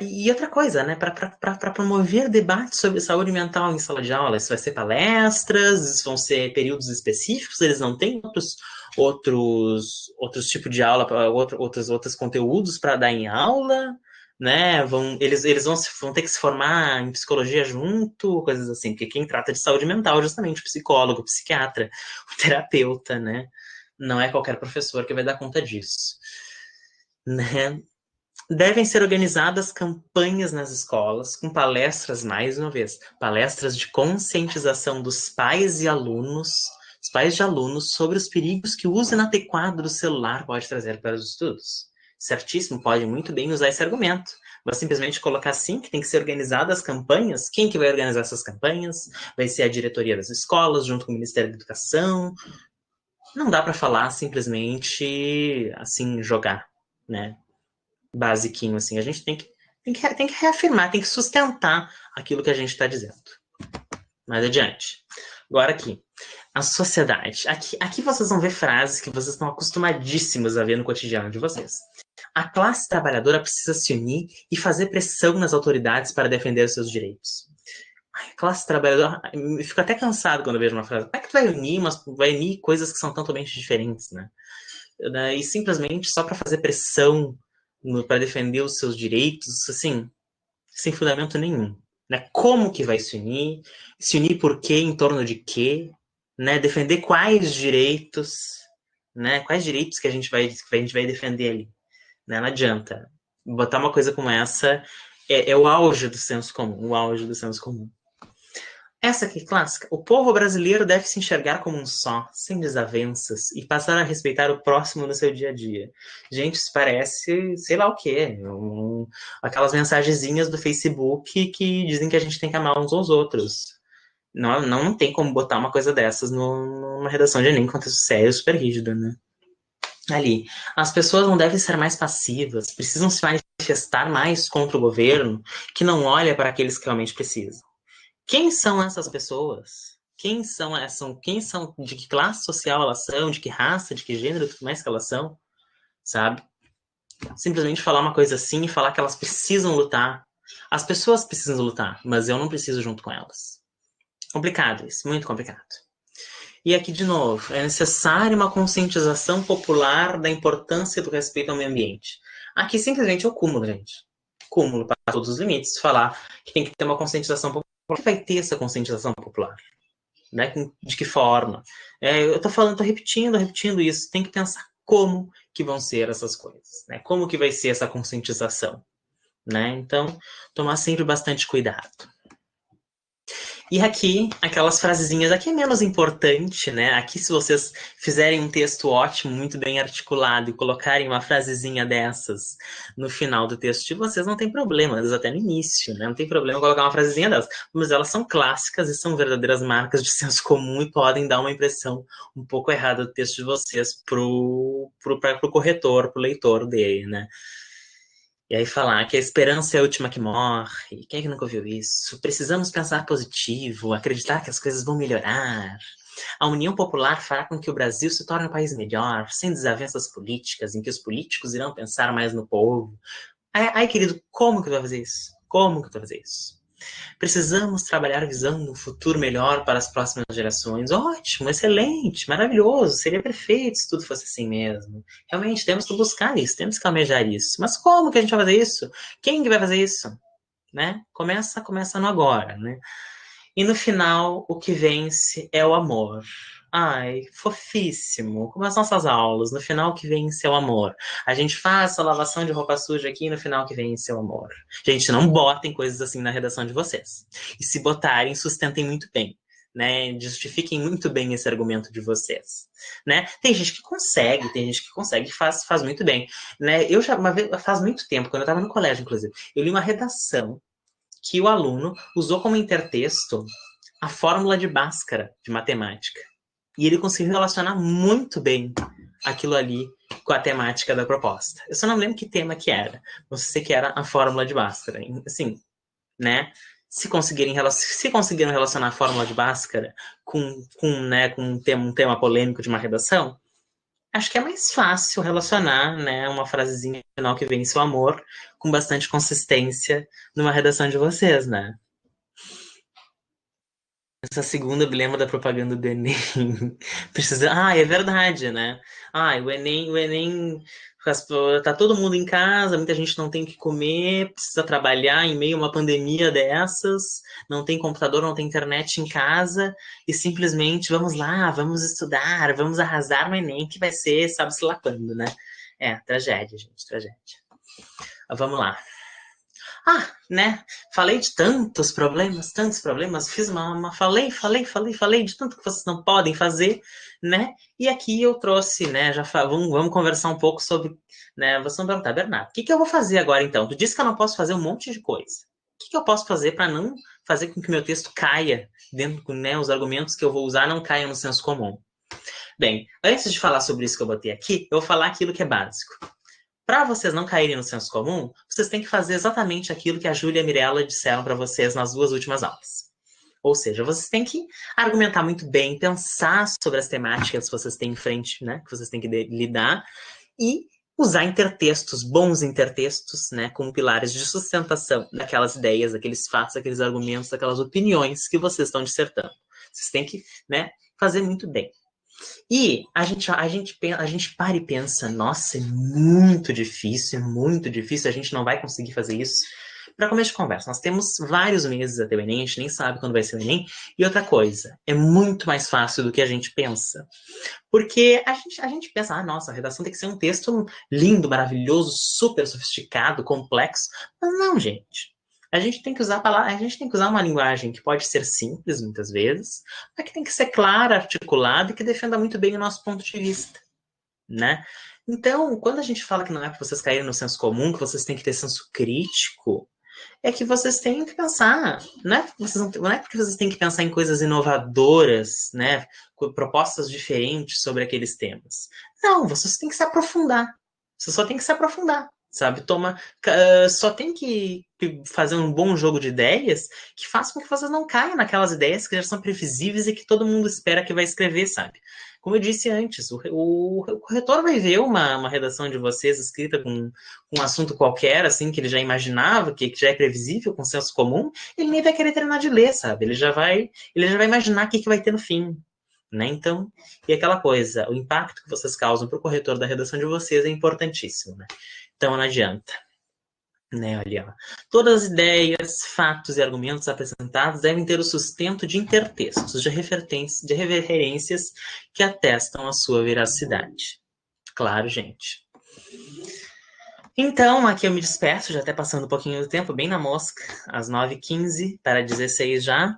e outra coisa, né? Para promover debates sobre saúde mental em sala de aula, isso vai ser palestras, isso vão ser períodos específicos, eles não têm outros tipos de aula, outros conteúdos para dar em aula, né? Eles vão ter que se formar em psicologia junto, coisas assim, porque quem trata de saúde mental é justamente o psicólogo, o psiquiatra, o terapeuta, né? Não é qualquer professor que vai dar conta disso, né? Devem ser organizadas campanhas nas escolas, com palestras, mais uma vez, palestras de conscientização dos pais e alunos, os pais de alunos, sobre os perigos que o uso inadequado do celular pode trazer para os estudos. Certíssimo, pode muito bem usar esse argumento. Mas simplesmente colocar assim, que tem que ser organizadas as campanhas. Quem que vai organizar essas campanhas? Vai ser a diretoria das escolas, junto com o Ministério da Educação. Não dá para falar simplesmente assim, jogar, né? Basiquinho, assim. A gente tem que reafirmar, tem que sustentar aquilo que a gente está dizendo. Mais adiante. Agora aqui. A sociedade. Aqui vocês vão ver frases que vocês estão acostumadíssimos a ver no cotidiano de vocês. A classe trabalhadora precisa se unir e fazer pressão nas autoridades para defender os seus direitos. Ai, classe trabalhadora... Eu fico até cansado quando eu vejo uma frase. Como é que tu vai unir coisas que são totalmente diferentes, né? E simplesmente só para fazer pressão para defender os seus direitos, assim, sem fundamento nenhum. Né? Como que vai se unir? Se unir por quê? Em torno de quê? Né? Defender quais direitos? Né? Quais direitos que a gente vai defender ali? Né? Não adianta. Botar uma coisa como essa é o auge do senso comum. O auge do senso comum. Essa aqui, clássica. O povo brasileiro deve se enxergar como um só, sem desavenças, e passar a respeitar o próximo no seu dia a dia. Gente, isso parece, sei lá o quê, aquelas mensagenzinhas do Facebook que dizem que a gente tem que amar uns aos outros. Não tem como botar uma coisa dessas numa redação de Enem, contexto sério, super rígido, né? Ali. As pessoas não devem ser mais passivas, precisam se manifestar mais contra o governo, que não olha para aqueles que realmente precisam. Quem são essas pessoas? Quem são, de que classe social elas são, de que raça, de que gênero, tudo mais que elas são, sabe? Simplesmente falar uma coisa assim e falar que elas precisam lutar. As pessoas precisam lutar, mas eu não preciso junto com elas. Complicado isso, muito complicado. E aqui, de novo, é necessária uma conscientização popular da importância do respeito ao meio ambiente. Aqui simplesmente é o cúmulo, gente. Cúmulo para todos os limites. Falar que tem que ter uma conscientização popular. Como que vai ter essa conscientização popular? Né? De que forma? Eu tô repetindo isso. Tem que pensar como que vão ser essas coisas. Né? Como que vai ser essa conscientização. Né? Então, tomar sempre bastante cuidado. E aqui, aquelas frasezinhas, aqui é menos importante, né? Aqui, se vocês fizerem um texto ótimo, muito bem articulado, e colocarem uma frasezinha dessas no final do texto de vocês, não tem problema, até no início, né? Não tem problema colocar uma frasezinha dessas. Mas elas são clássicas e são verdadeiras marcas de senso comum e podem dar uma impressão um pouco errada do texto de vocês pro corretor, pro leitor dele, né? E aí falar que a esperança é a última que morre. Quem é que nunca ouviu isso? Precisamos pensar positivo, acreditar que as coisas vão melhorar. A União Popular fará com que o Brasil se torne um país melhor, sem desavenças políticas, em que os políticos irão pensar mais no povo. Ai, querido, como que tu vai fazer isso? Como que tu vai fazer isso? Precisamos trabalhar visando um futuro melhor para as próximas gerações. Ótimo, excelente, maravilhoso, seria perfeito se tudo fosse assim mesmo. Realmente, temos que buscar isso, temos que almejar isso. Mas como que a gente vai fazer isso? Quem que vai fazer isso? Né? Começa no agora, né? E no final, o que vence é o amor. Ai, fofíssimo. Como as nossas aulas. No final, o que vence é o amor. A gente faz a lavação de roupa suja aqui e no final, o que vence é o amor. Gente, não botem coisas assim na redação de vocês. E se botarem, sustentem muito bem. Né? Justifiquem muito bem esse argumento de vocês. Né? Tem gente que consegue e faz muito bem. Né? Eu já, faz muito tempo, quando eu estava no colégio, inclusive, eu li uma redação que o aluno usou como intertexto a fórmula de Bhaskara de matemática. E ele conseguiu relacionar muito bem aquilo ali com a temática da proposta. Eu só não lembro que tema que era. Eu sei que era a fórmula de Bhaskara. Assim, né? Se conseguiram relacionar a fórmula de Bhaskara com um tema polêmico de uma redação, acho que é mais fácil relacionar, né, uma frasezinha final que vence o amor com bastante consistência numa redação de vocês, né? Essa segunda me lembra da propaganda do Enem. Precisa... Ah, é verdade, né? Ah, o Enem tá todo mundo em casa, muita gente não tem o que comer, precisa trabalhar em meio a uma pandemia dessas, não tem computador, não tem internet em casa, e simplesmente vamos lá, vamos estudar, vamos arrasar no Enem, que vai ser, sabe-se lá quando, né? É, tragédia, gente, tragédia. Vamos lá. Ah, né? Falei de tantos problemas, fiz falei de tanto que vocês não podem fazer, né? E aqui eu trouxe, né? Vamos conversar um pouco sobre, né? Vocês vão perguntar, Bernardo, o que eu vou fazer agora então? Tu disse que eu não posso fazer um monte de coisa. O que eu posso fazer para não fazer com que meu texto caia dentro, né? Os argumentos que eu vou usar não caiam no senso comum. Bem, antes de falar sobre isso que eu botei aqui, eu vou falar aquilo que é básico. Para vocês não caírem no senso comum, vocês têm que fazer exatamente aquilo que a Júlia e a Mirella disseram para vocês nas 2 últimas aulas. Ou seja, vocês têm que argumentar muito bem, pensar sobre as temáticas que vocês têm em frente, né, que vocês têm que lidar, e usar intertextos, bons intertextos, né, como pilares de sustentação daquelas ideias, daqueles fatos, daqueles argumentos, daquelas opiniões que vocês estão dissertando. Vocês têm que, né, fazer muito bem. E a gente para e pensa, nossa, é muito difícil, a gente não vai conseguir fazer isso. Para começo de conversa, nós temos vários meses até o Enem, a gente nem sabe quando vai ser o Enem. E outra coisa, é muito mais fácil do que a gente pensa. Porque a gente pensa, nossa, a redação tem que ser um texto lindo, maravilhoso, super sofisticado, complexo. Mas não, gente. A gente tem que usar uma linguagem que pode ser simples, muitas vezes, mas que tem que ser clara, articulada e que defenda muito bem o nosso ponto de vista, né? Então, quando a gente fala que não é para vocês caírem no senso comum, que vocês têm que ter senso crítico, é que vocês têm que pensar, né? Não é porque vocês têm que pensar em coisas inovadoras, né? Com propostas diferentes sobre aqueles temas. Não, vocês têm que se aprofundar. Você só tem que se aprofundar, sabe? Só tem que fazer um bom jogo de ideias que faça com que vocês não caiam naquelas ideias que já são previsíveis e que todo mundo espera que vai escrever, sabe? Como eu disse antes, o corretor vai ver uma redação de vocês escrita com um assunto qualquer, assim, que ele já imaginava, que já é previsível, com senso comum, ele nem vai querer terminar de ler, sabe? Ele já vai imaginar o que vai ter no fim, né? Então, e aquela coisa, o impacto que vocês causam para o corretor da redação de vocês é importantíssimo, né? Então, não adianta. Né, olha, todas as ideias, fatos e argumentos apresentados devem ter o sustento de intertextos, de referências que atestam a sua veracidade. Claro, gente. Então, aqui eu me despeço, já até passando um pouquinho do tempo, bem na mosca, às 9h15 para 16 já.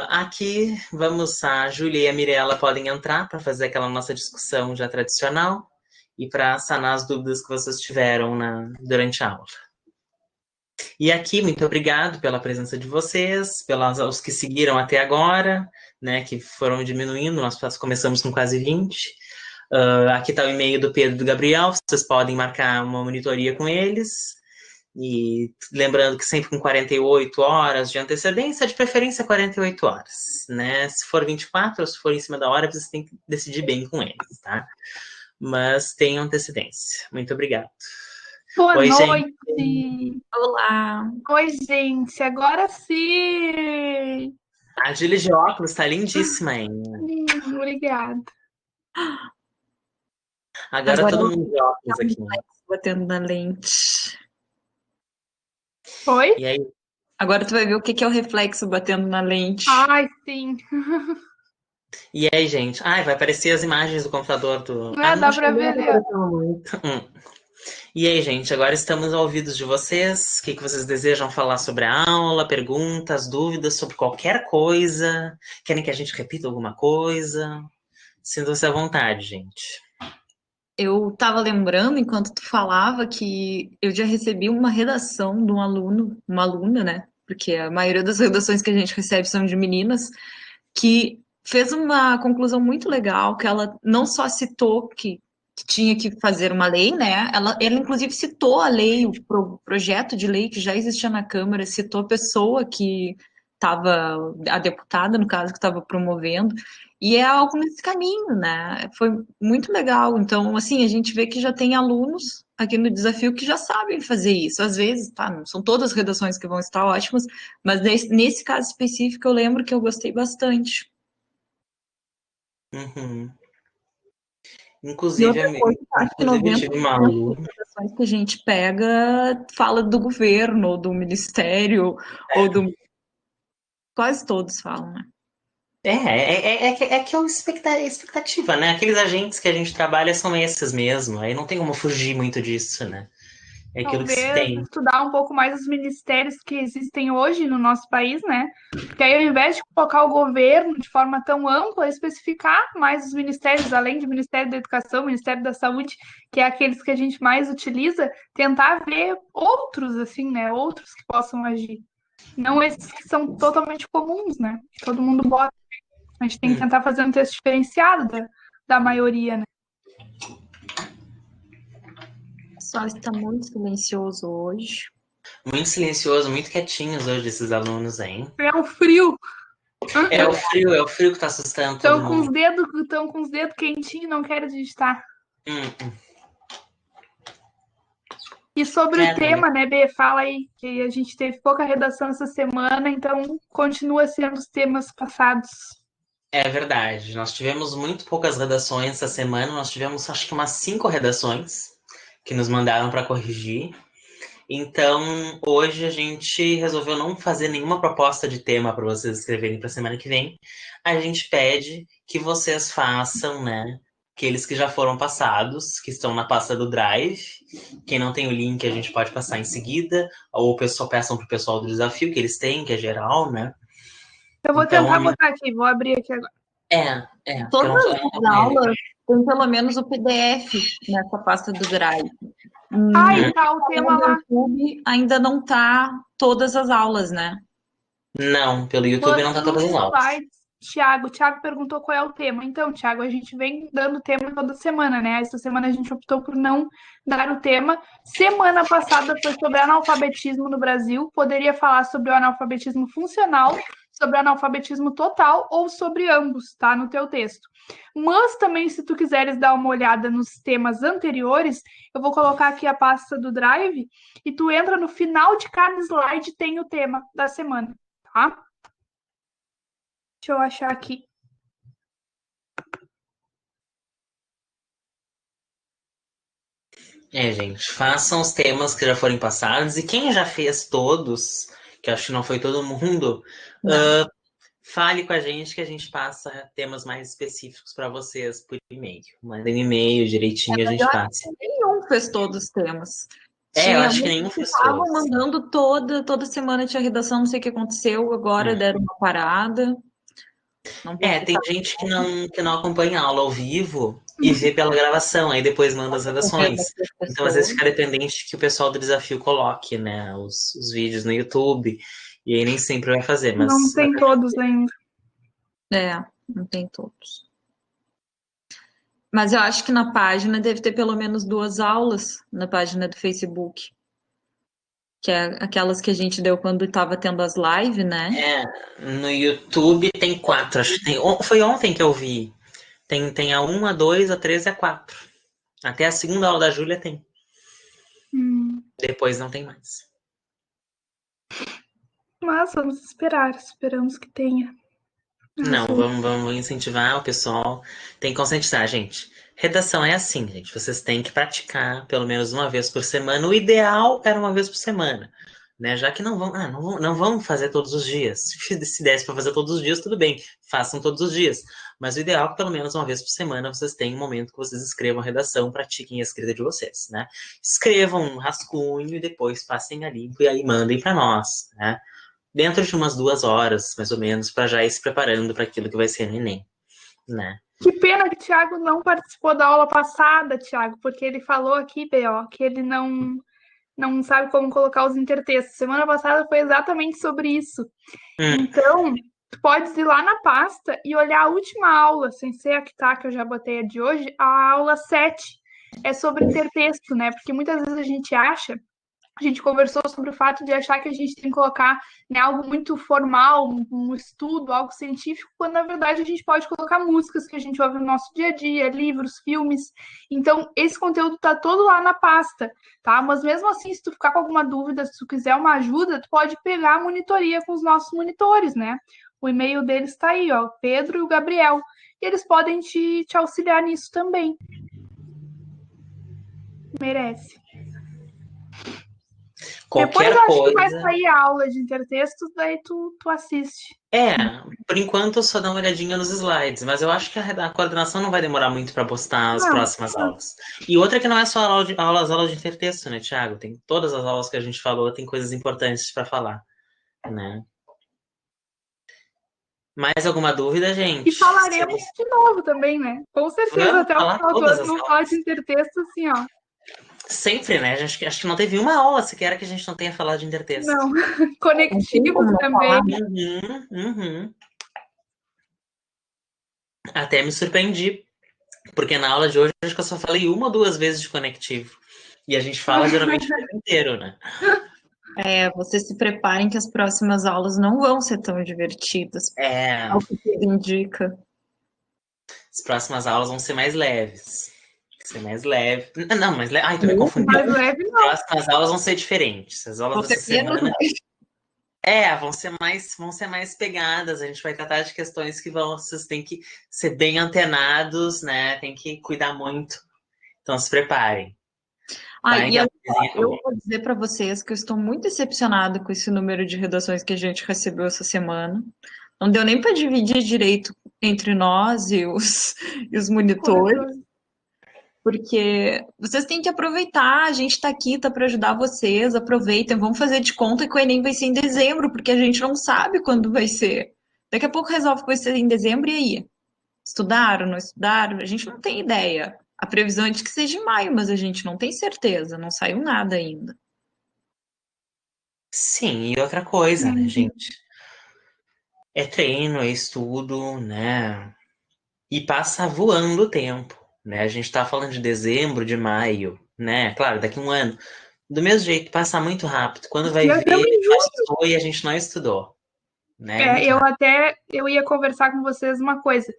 Aqui, a Júlia e a Mirella podem entrar para fazer aquela nossa discussão já tradicional e para sanar as dúvidas que vocês tiveram durante a aula. E aqui, muito obrigado pela presença de vocês, os que seguiram até agora, né, que foram diminuindo, nós começamos com quase 20. Aqui está o e-mail do Pedro e do Gabriel, vocês podem marcar uma monitoria com eles. E lembrando que sempre com 48 horas de antecedência, de preferência 48 horas, né? Se for 24 ou se for em cima da hora, vocês têm que decidir bem com eles, tá? Mas tenham antecedência. Muito obrigado. Boa Oi, noite! Gente. Olá! Oi, gente! Agora sim! A Júlia de óculos tá lindíssima, hein? Obrigada. Agora todo mundo de óculos aqui. Batendo na lente. Oi? E aí? Agora tu vai ver o que é o reflexo batendo na lente. Ai, sim. E aí, gente? Ai, vai aparecer as imagens do computador do... Dá pra ver. E aí, gente, agora estamos ao ouvidos de vocês. O que vocês desejam falar sobre a aula? Perguntas, dúvidas sobre qualquer coisa? Querem que a gente repita alguma coisa? Sintam-se à vontade, gente. Eu estava lembrando, enquanto tu falava, que eu já recebi uma redação de um aluno, uma aluna, né? Porque a maioria das redações que a gente recebe são de meninas, que fez uma conclusão muito legal, que ela não só citou que tinha que fazer uma lei, né? Ela inclusive citou a lei, o projeto de lei que já existia na Câmara, citou a pessoa que estava, a deputada, no caso, que estava promovendo, e é algo nesse caminho, né? Foi muito legal. Então, assim, a gente vê que já tem alunos aqui no desafio que já sabem fazer isso. Às vezes, tá, não são todas as redações que vão estar ótimas, mas nesse caso específico eu lembro que eu gostei bastante. Uhum. E Inclusive, outra coisa, acho que inclusive, eu 90% tive uma das aluna. redações que a gente pega fala do governo, ou do ministério, ou do... Quase todos falam, né? É que é expectativa, né? Aqueles agentes que a gente trabalha são esses mesmo. Aí não tem como fugir muito disso, né? É aquilo que se Talvez tem. estudar um pouco mais os ministérios que existem hoje no nosso país, né? Porque aí, ao invés de colocar o governo de forma tão ampla, especificar mais os ministérios, além do Ministério da Educação, Ministério da Saúde, que é aqueles que a gente mais utiliza, tentar ver outros, assim, né? Outros que possam agir. Não esses que são totalmente comuns, né? Que todo mundo bota. A gente tem que tentar fazer um texto diferenciado da maioria, né? O pessoal está muito silencioso hoje. Muito silencioso, muito quietinhos hoje esses alunos, hein? É o frio. É o frio que tá assustando todo mundo. Estão com os dedos quentinhos, não querem digitar. Hum. E sobre o tema, né, Bê? Fala aí, que a gente teve pouca redação essa semana, então continua sendo os temas passados. É verdade. Nós tivemos muito poucas redações essa semana. Nós tivemos, acho que umas 5 redações que nos mandaram para corrigir. Então, hoje a gente resolveu não fazer nenhuma proposta de tema para vocês escreverem para a semana que vem. A gente pede que vocês façam, né? Aqueles que já foram passados, que estão na pasta do Drive. Quem não tem o link, a gente pode passar em seguida. Ou o pessoal peçam para o pessoal do desafio, que eles têm, que é geral, né? Eu vou Então, tentar botar aqui, vou abrir aqui agora. Todas as aulas tem pelo menos o PDF nessa pasta do Drive. Aí tá o tema lá. No YouTube ainda não tá todas as aulas, né? Não, pelo YouTube não tá todas as aulas. Thiago perguntou qual é o tema. Então, Thiago, a gente vem dando tema toda semana, né? Essa semana a gente optou por não dar o tema. Semana passada foi sobre analfabetismo no Brasil. Poderia falar sobre o analfabetismo funcional, sobre o analfabetismo total ou sobre ambos, tá? No teu texto. Mas também, se tu quiseres dar uma olhada nos temas anteriores, eu vou colocar aqui a pasta do Drive e tu entra no final de cada slide, tem o tema da semana, tá? Deixa eu achar aqui. Gente, façam os temas que já foram passados e quem já fez todos, que acho que não foi todo mundo, fale com a gente que a gente passa temas mais específicos para vocês por e-mail. Mandem e-mail direitinho, a gente passa. Nenhum fez todos os temas. Eu acho que nenhum fez todos. Estavam mandando toda semana tinha redação, não sei o que aconteceu, agora deram uma parada. Tem gente que não acompanha a aula ao vivo e vê pela gravação, aí depois manda as redações. Então, às vezes, fica dependente que o pessoal do desafio coloque, né, os vídeos no YouTube, e aí nem sempre vai fazer, mas... Não tem todos ainda. Não tem todos. Mas eu acho que na página deve ter pelo menos 2 aulas, na página do Facebook. Que é aquelas que a gente deu quando estava tendo as lives, né? No YouTube tem 4, acho que tem. Foi ontem que eu vi. Tem a 1, a 2, a 3 e a 4. Até a segunda aula da Júlia tem. Depois não tem mais. Mas vamos esperar, esperamos que tenha. Não, vamos incentivar o pessoal. Tem que conscientizar, gente. Redação é assim, gente. Vocês têm que praticar pelo menos uma vez por semana. O ideal era uma vez por semana. Né? Já que não vão fazer todos os dias. Se desse para fazer todos os dias, tudo bem. Façam todos os dias. Mas o ideal é que pelo menos uma vez por semana vocês tenham um momento que vocês escrevam a redação, pratiquem a escrita de vocês, né? Escrevam um rascunho e depois passem a limpo e aí mandem para nós, né? Dentro de umas 2 horas, mais ou menos, para já ir se preparando para aquilo que vai ser no Enem, né? Que pena que o Thiago não participou da aula passada, Thiago, porque ele falou aqui, B.O., que ele não sabe como colocar os intertextos. Semana passada foi exatamente sobre isso. Então, tu podes ir lá na pasta e olhar a última aula, sem ser a que tá, que eu já botei a de hoje, a aula 7, é sobre intertexto, né? Porque muitas vezes a gente conversou sobre o fato de achar que a gente tem que colocar, né, algo muito formal, um estudo, algo científico, quando na verdade a gente pode colocar músicas que a gente ouve no nosso dia a dia, livros, filmes. Então, esse conteúdo tá todo lá na pasta, tá? Mas mesmo assim, se tu ficar com alguma dúvida, se tu quiser uma ajuda, tu pode pegar a monitoria com os nossos monitores, né? O e-mail deles está aí, ó, Pedro e o Gabriel. E eles podem te auxiliar nisso também. Merece. Depois Qualquer eu acho que vai coisa. sair a aula de intertextos, daí tu assiste. Por enquanto eu só dou uma olhadinha nos slides, mas eu acho que a coordenação não vai demorar muito para postar as Não, próximas aulas. E outra que não é só aulas de intertexto, né, Thiago? Tem todas as aulas que a gente falou, tem coisas importantes para falar, né? Mais alguma dúvida, gente? e falaremos de novo também, né? Com certeza, Vamos até o falar final do todas ano as vamos falar aulas. de intertexto, assim, ó. Sempre, né? Acho que não teve uma aula sequer que a gente não tenha falado de intertexto. Não, Não tem conectivos como não também. falar, né? Uhum. Até me surpreendi, porque na aula de hoje acho que eu só falei uma ou duas vezes de conectivo. E a gente fala geralmente o tempo inteiro, né? Vocês se preparem que as próximas aulas não vão ser tão divertidas, É, ao que tudo indica. as próximas aulas vão ser mais leves. Vai ser mais leve. Não, mais leve. Ai, tô me Muito confundindo. Mais leve, As não. próximas aulas vão ser diferentes. As aulas Vão dessa ser menos, semana. Vão ser mais pegadas. A gente vai tratar de questões que vocês têm que ser bem antenados, né? Tem que cuidar muito. Então se preparem. Tá? E Então, eu vou dizer para vocês que eu estou muito decepcionada com esse número de redações que a gente recebeu essa semana. Não deu nem para dividir direito entre nós e os monitores, porque vocês têm que aproveitar. A gente está aqui, tá para ajudar vocês. Aproveitem, vamos fazer de conta que o Enem vai ser em dezembro, porque a gente não sabe quando vai ser. Daqui a pouco resolve que vai ser em dezembro e aí? Estudaram, não estudaram? A gente não tem ideia. A previsão é de que seja em maio, mas a gente não tem certeza, não saiu nada ainda. sim, e outra coisa, né, gente? É treino, é estudo, né? E passa voando o tempo, né? A gente tá falando de dezembro, de maio, né? Claro, daqui a um ano. Do mesmo jeito, passa muito rápido. Quando vai Já ver, estamos em junho. passou e a gente não estudou, né? É muito rápido. Eu ia conversar com vocês uma coisa.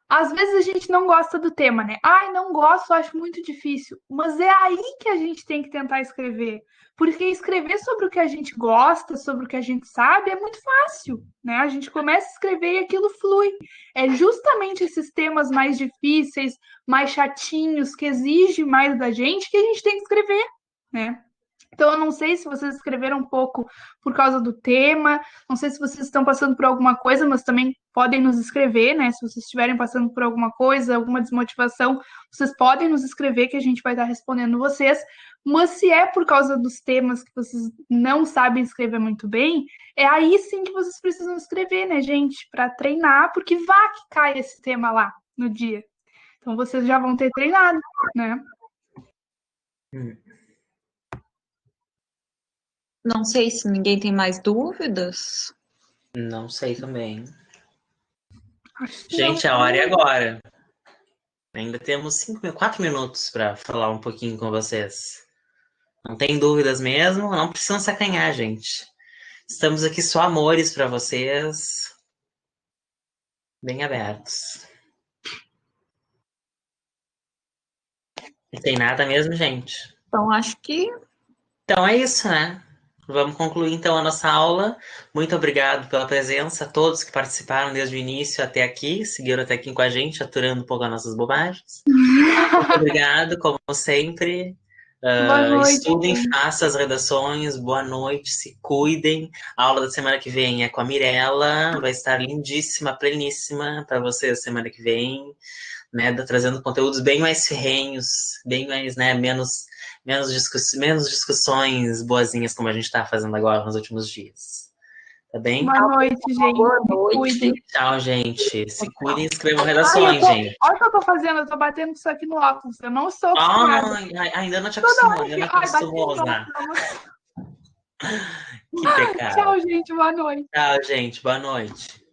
Às vezes a gente não gosta do tema, né? Ai, não gosto, acho muito difícil. Mas é aí que a gente tem que tentar escrever. Porque escrever sobre o que a gente gosta, sobre o que a gente sabe, é muito fácil, né? A gente começa a escrever e aquilo flui. É justamente esses temas mais difíceis, mais chatinhos, que exigem mais da gente, que a gente tem que escrever, né? Então, eu não sei se vocês escreveram um pouco por causa do tema, não sei se vocês estão passando por alguma coisa, mas também podem nos escrever, né? Se vocês estiverem passando por alguma coisa, alguma desmotivação, vocês podem nos escrever que a gente vai estar respondendo vocês. Mas se é por causa dos temas que vocês não sabem escrever muito bem, é aí sim que vocês precisam escrever, né, gente? Para treinar, porque vá que cai esse tema lá no dia. Então, vocês já vão ter treinado, né? Não sei se ninguém tem mais dúvidas. Não sei também. Acho que Gente, não. a hora é agora. Ainda temos 4 minutos para falar um pouquinho com vocês. Não tem dúvidas mesmo? Não precisam sacanhar, gente. Estamos aqui só amores para vocês. Bem abertos. Não tem nada mesmo, gente. Então, acho que Então é isso, né? Vamos concluir então a nossa aula. Muito obrigado pela presença, a todos que participaram desde o início até aqui, seguiram até aqui com a gente, aturando um pouco as nossas bobagens. Muito obrigado, como sempre. Boa noite. Estudem, façam as redações, boa noite, se cuidem. A aula da semana que vem é com a Mirella, vai estar lindíssima, pleníssima para vocês semana que vem, né? Trazendo conteúdos bem mais ferrenhos, bem mais, né? Menos discussões boazinhas como a gente está fazendo agora nos últimos dias. Tá bem? Boa noite, gente. boa Se noite. cuidem. Tchau, gente. Se cuidem e escrevam redações, gente. Olha o que eu tô fazendo, eu tô batendo isso aqui no óculos. Eu não estou acostumada. Ainda não te Toda acostumou, hora ainda que... não te Ai, acostumou a bati no usar. óculos. Que pecado. Tchau, gente. Boa noite. Tchau, gente. Boa noite.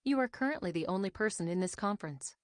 You are currently the only person in this conference.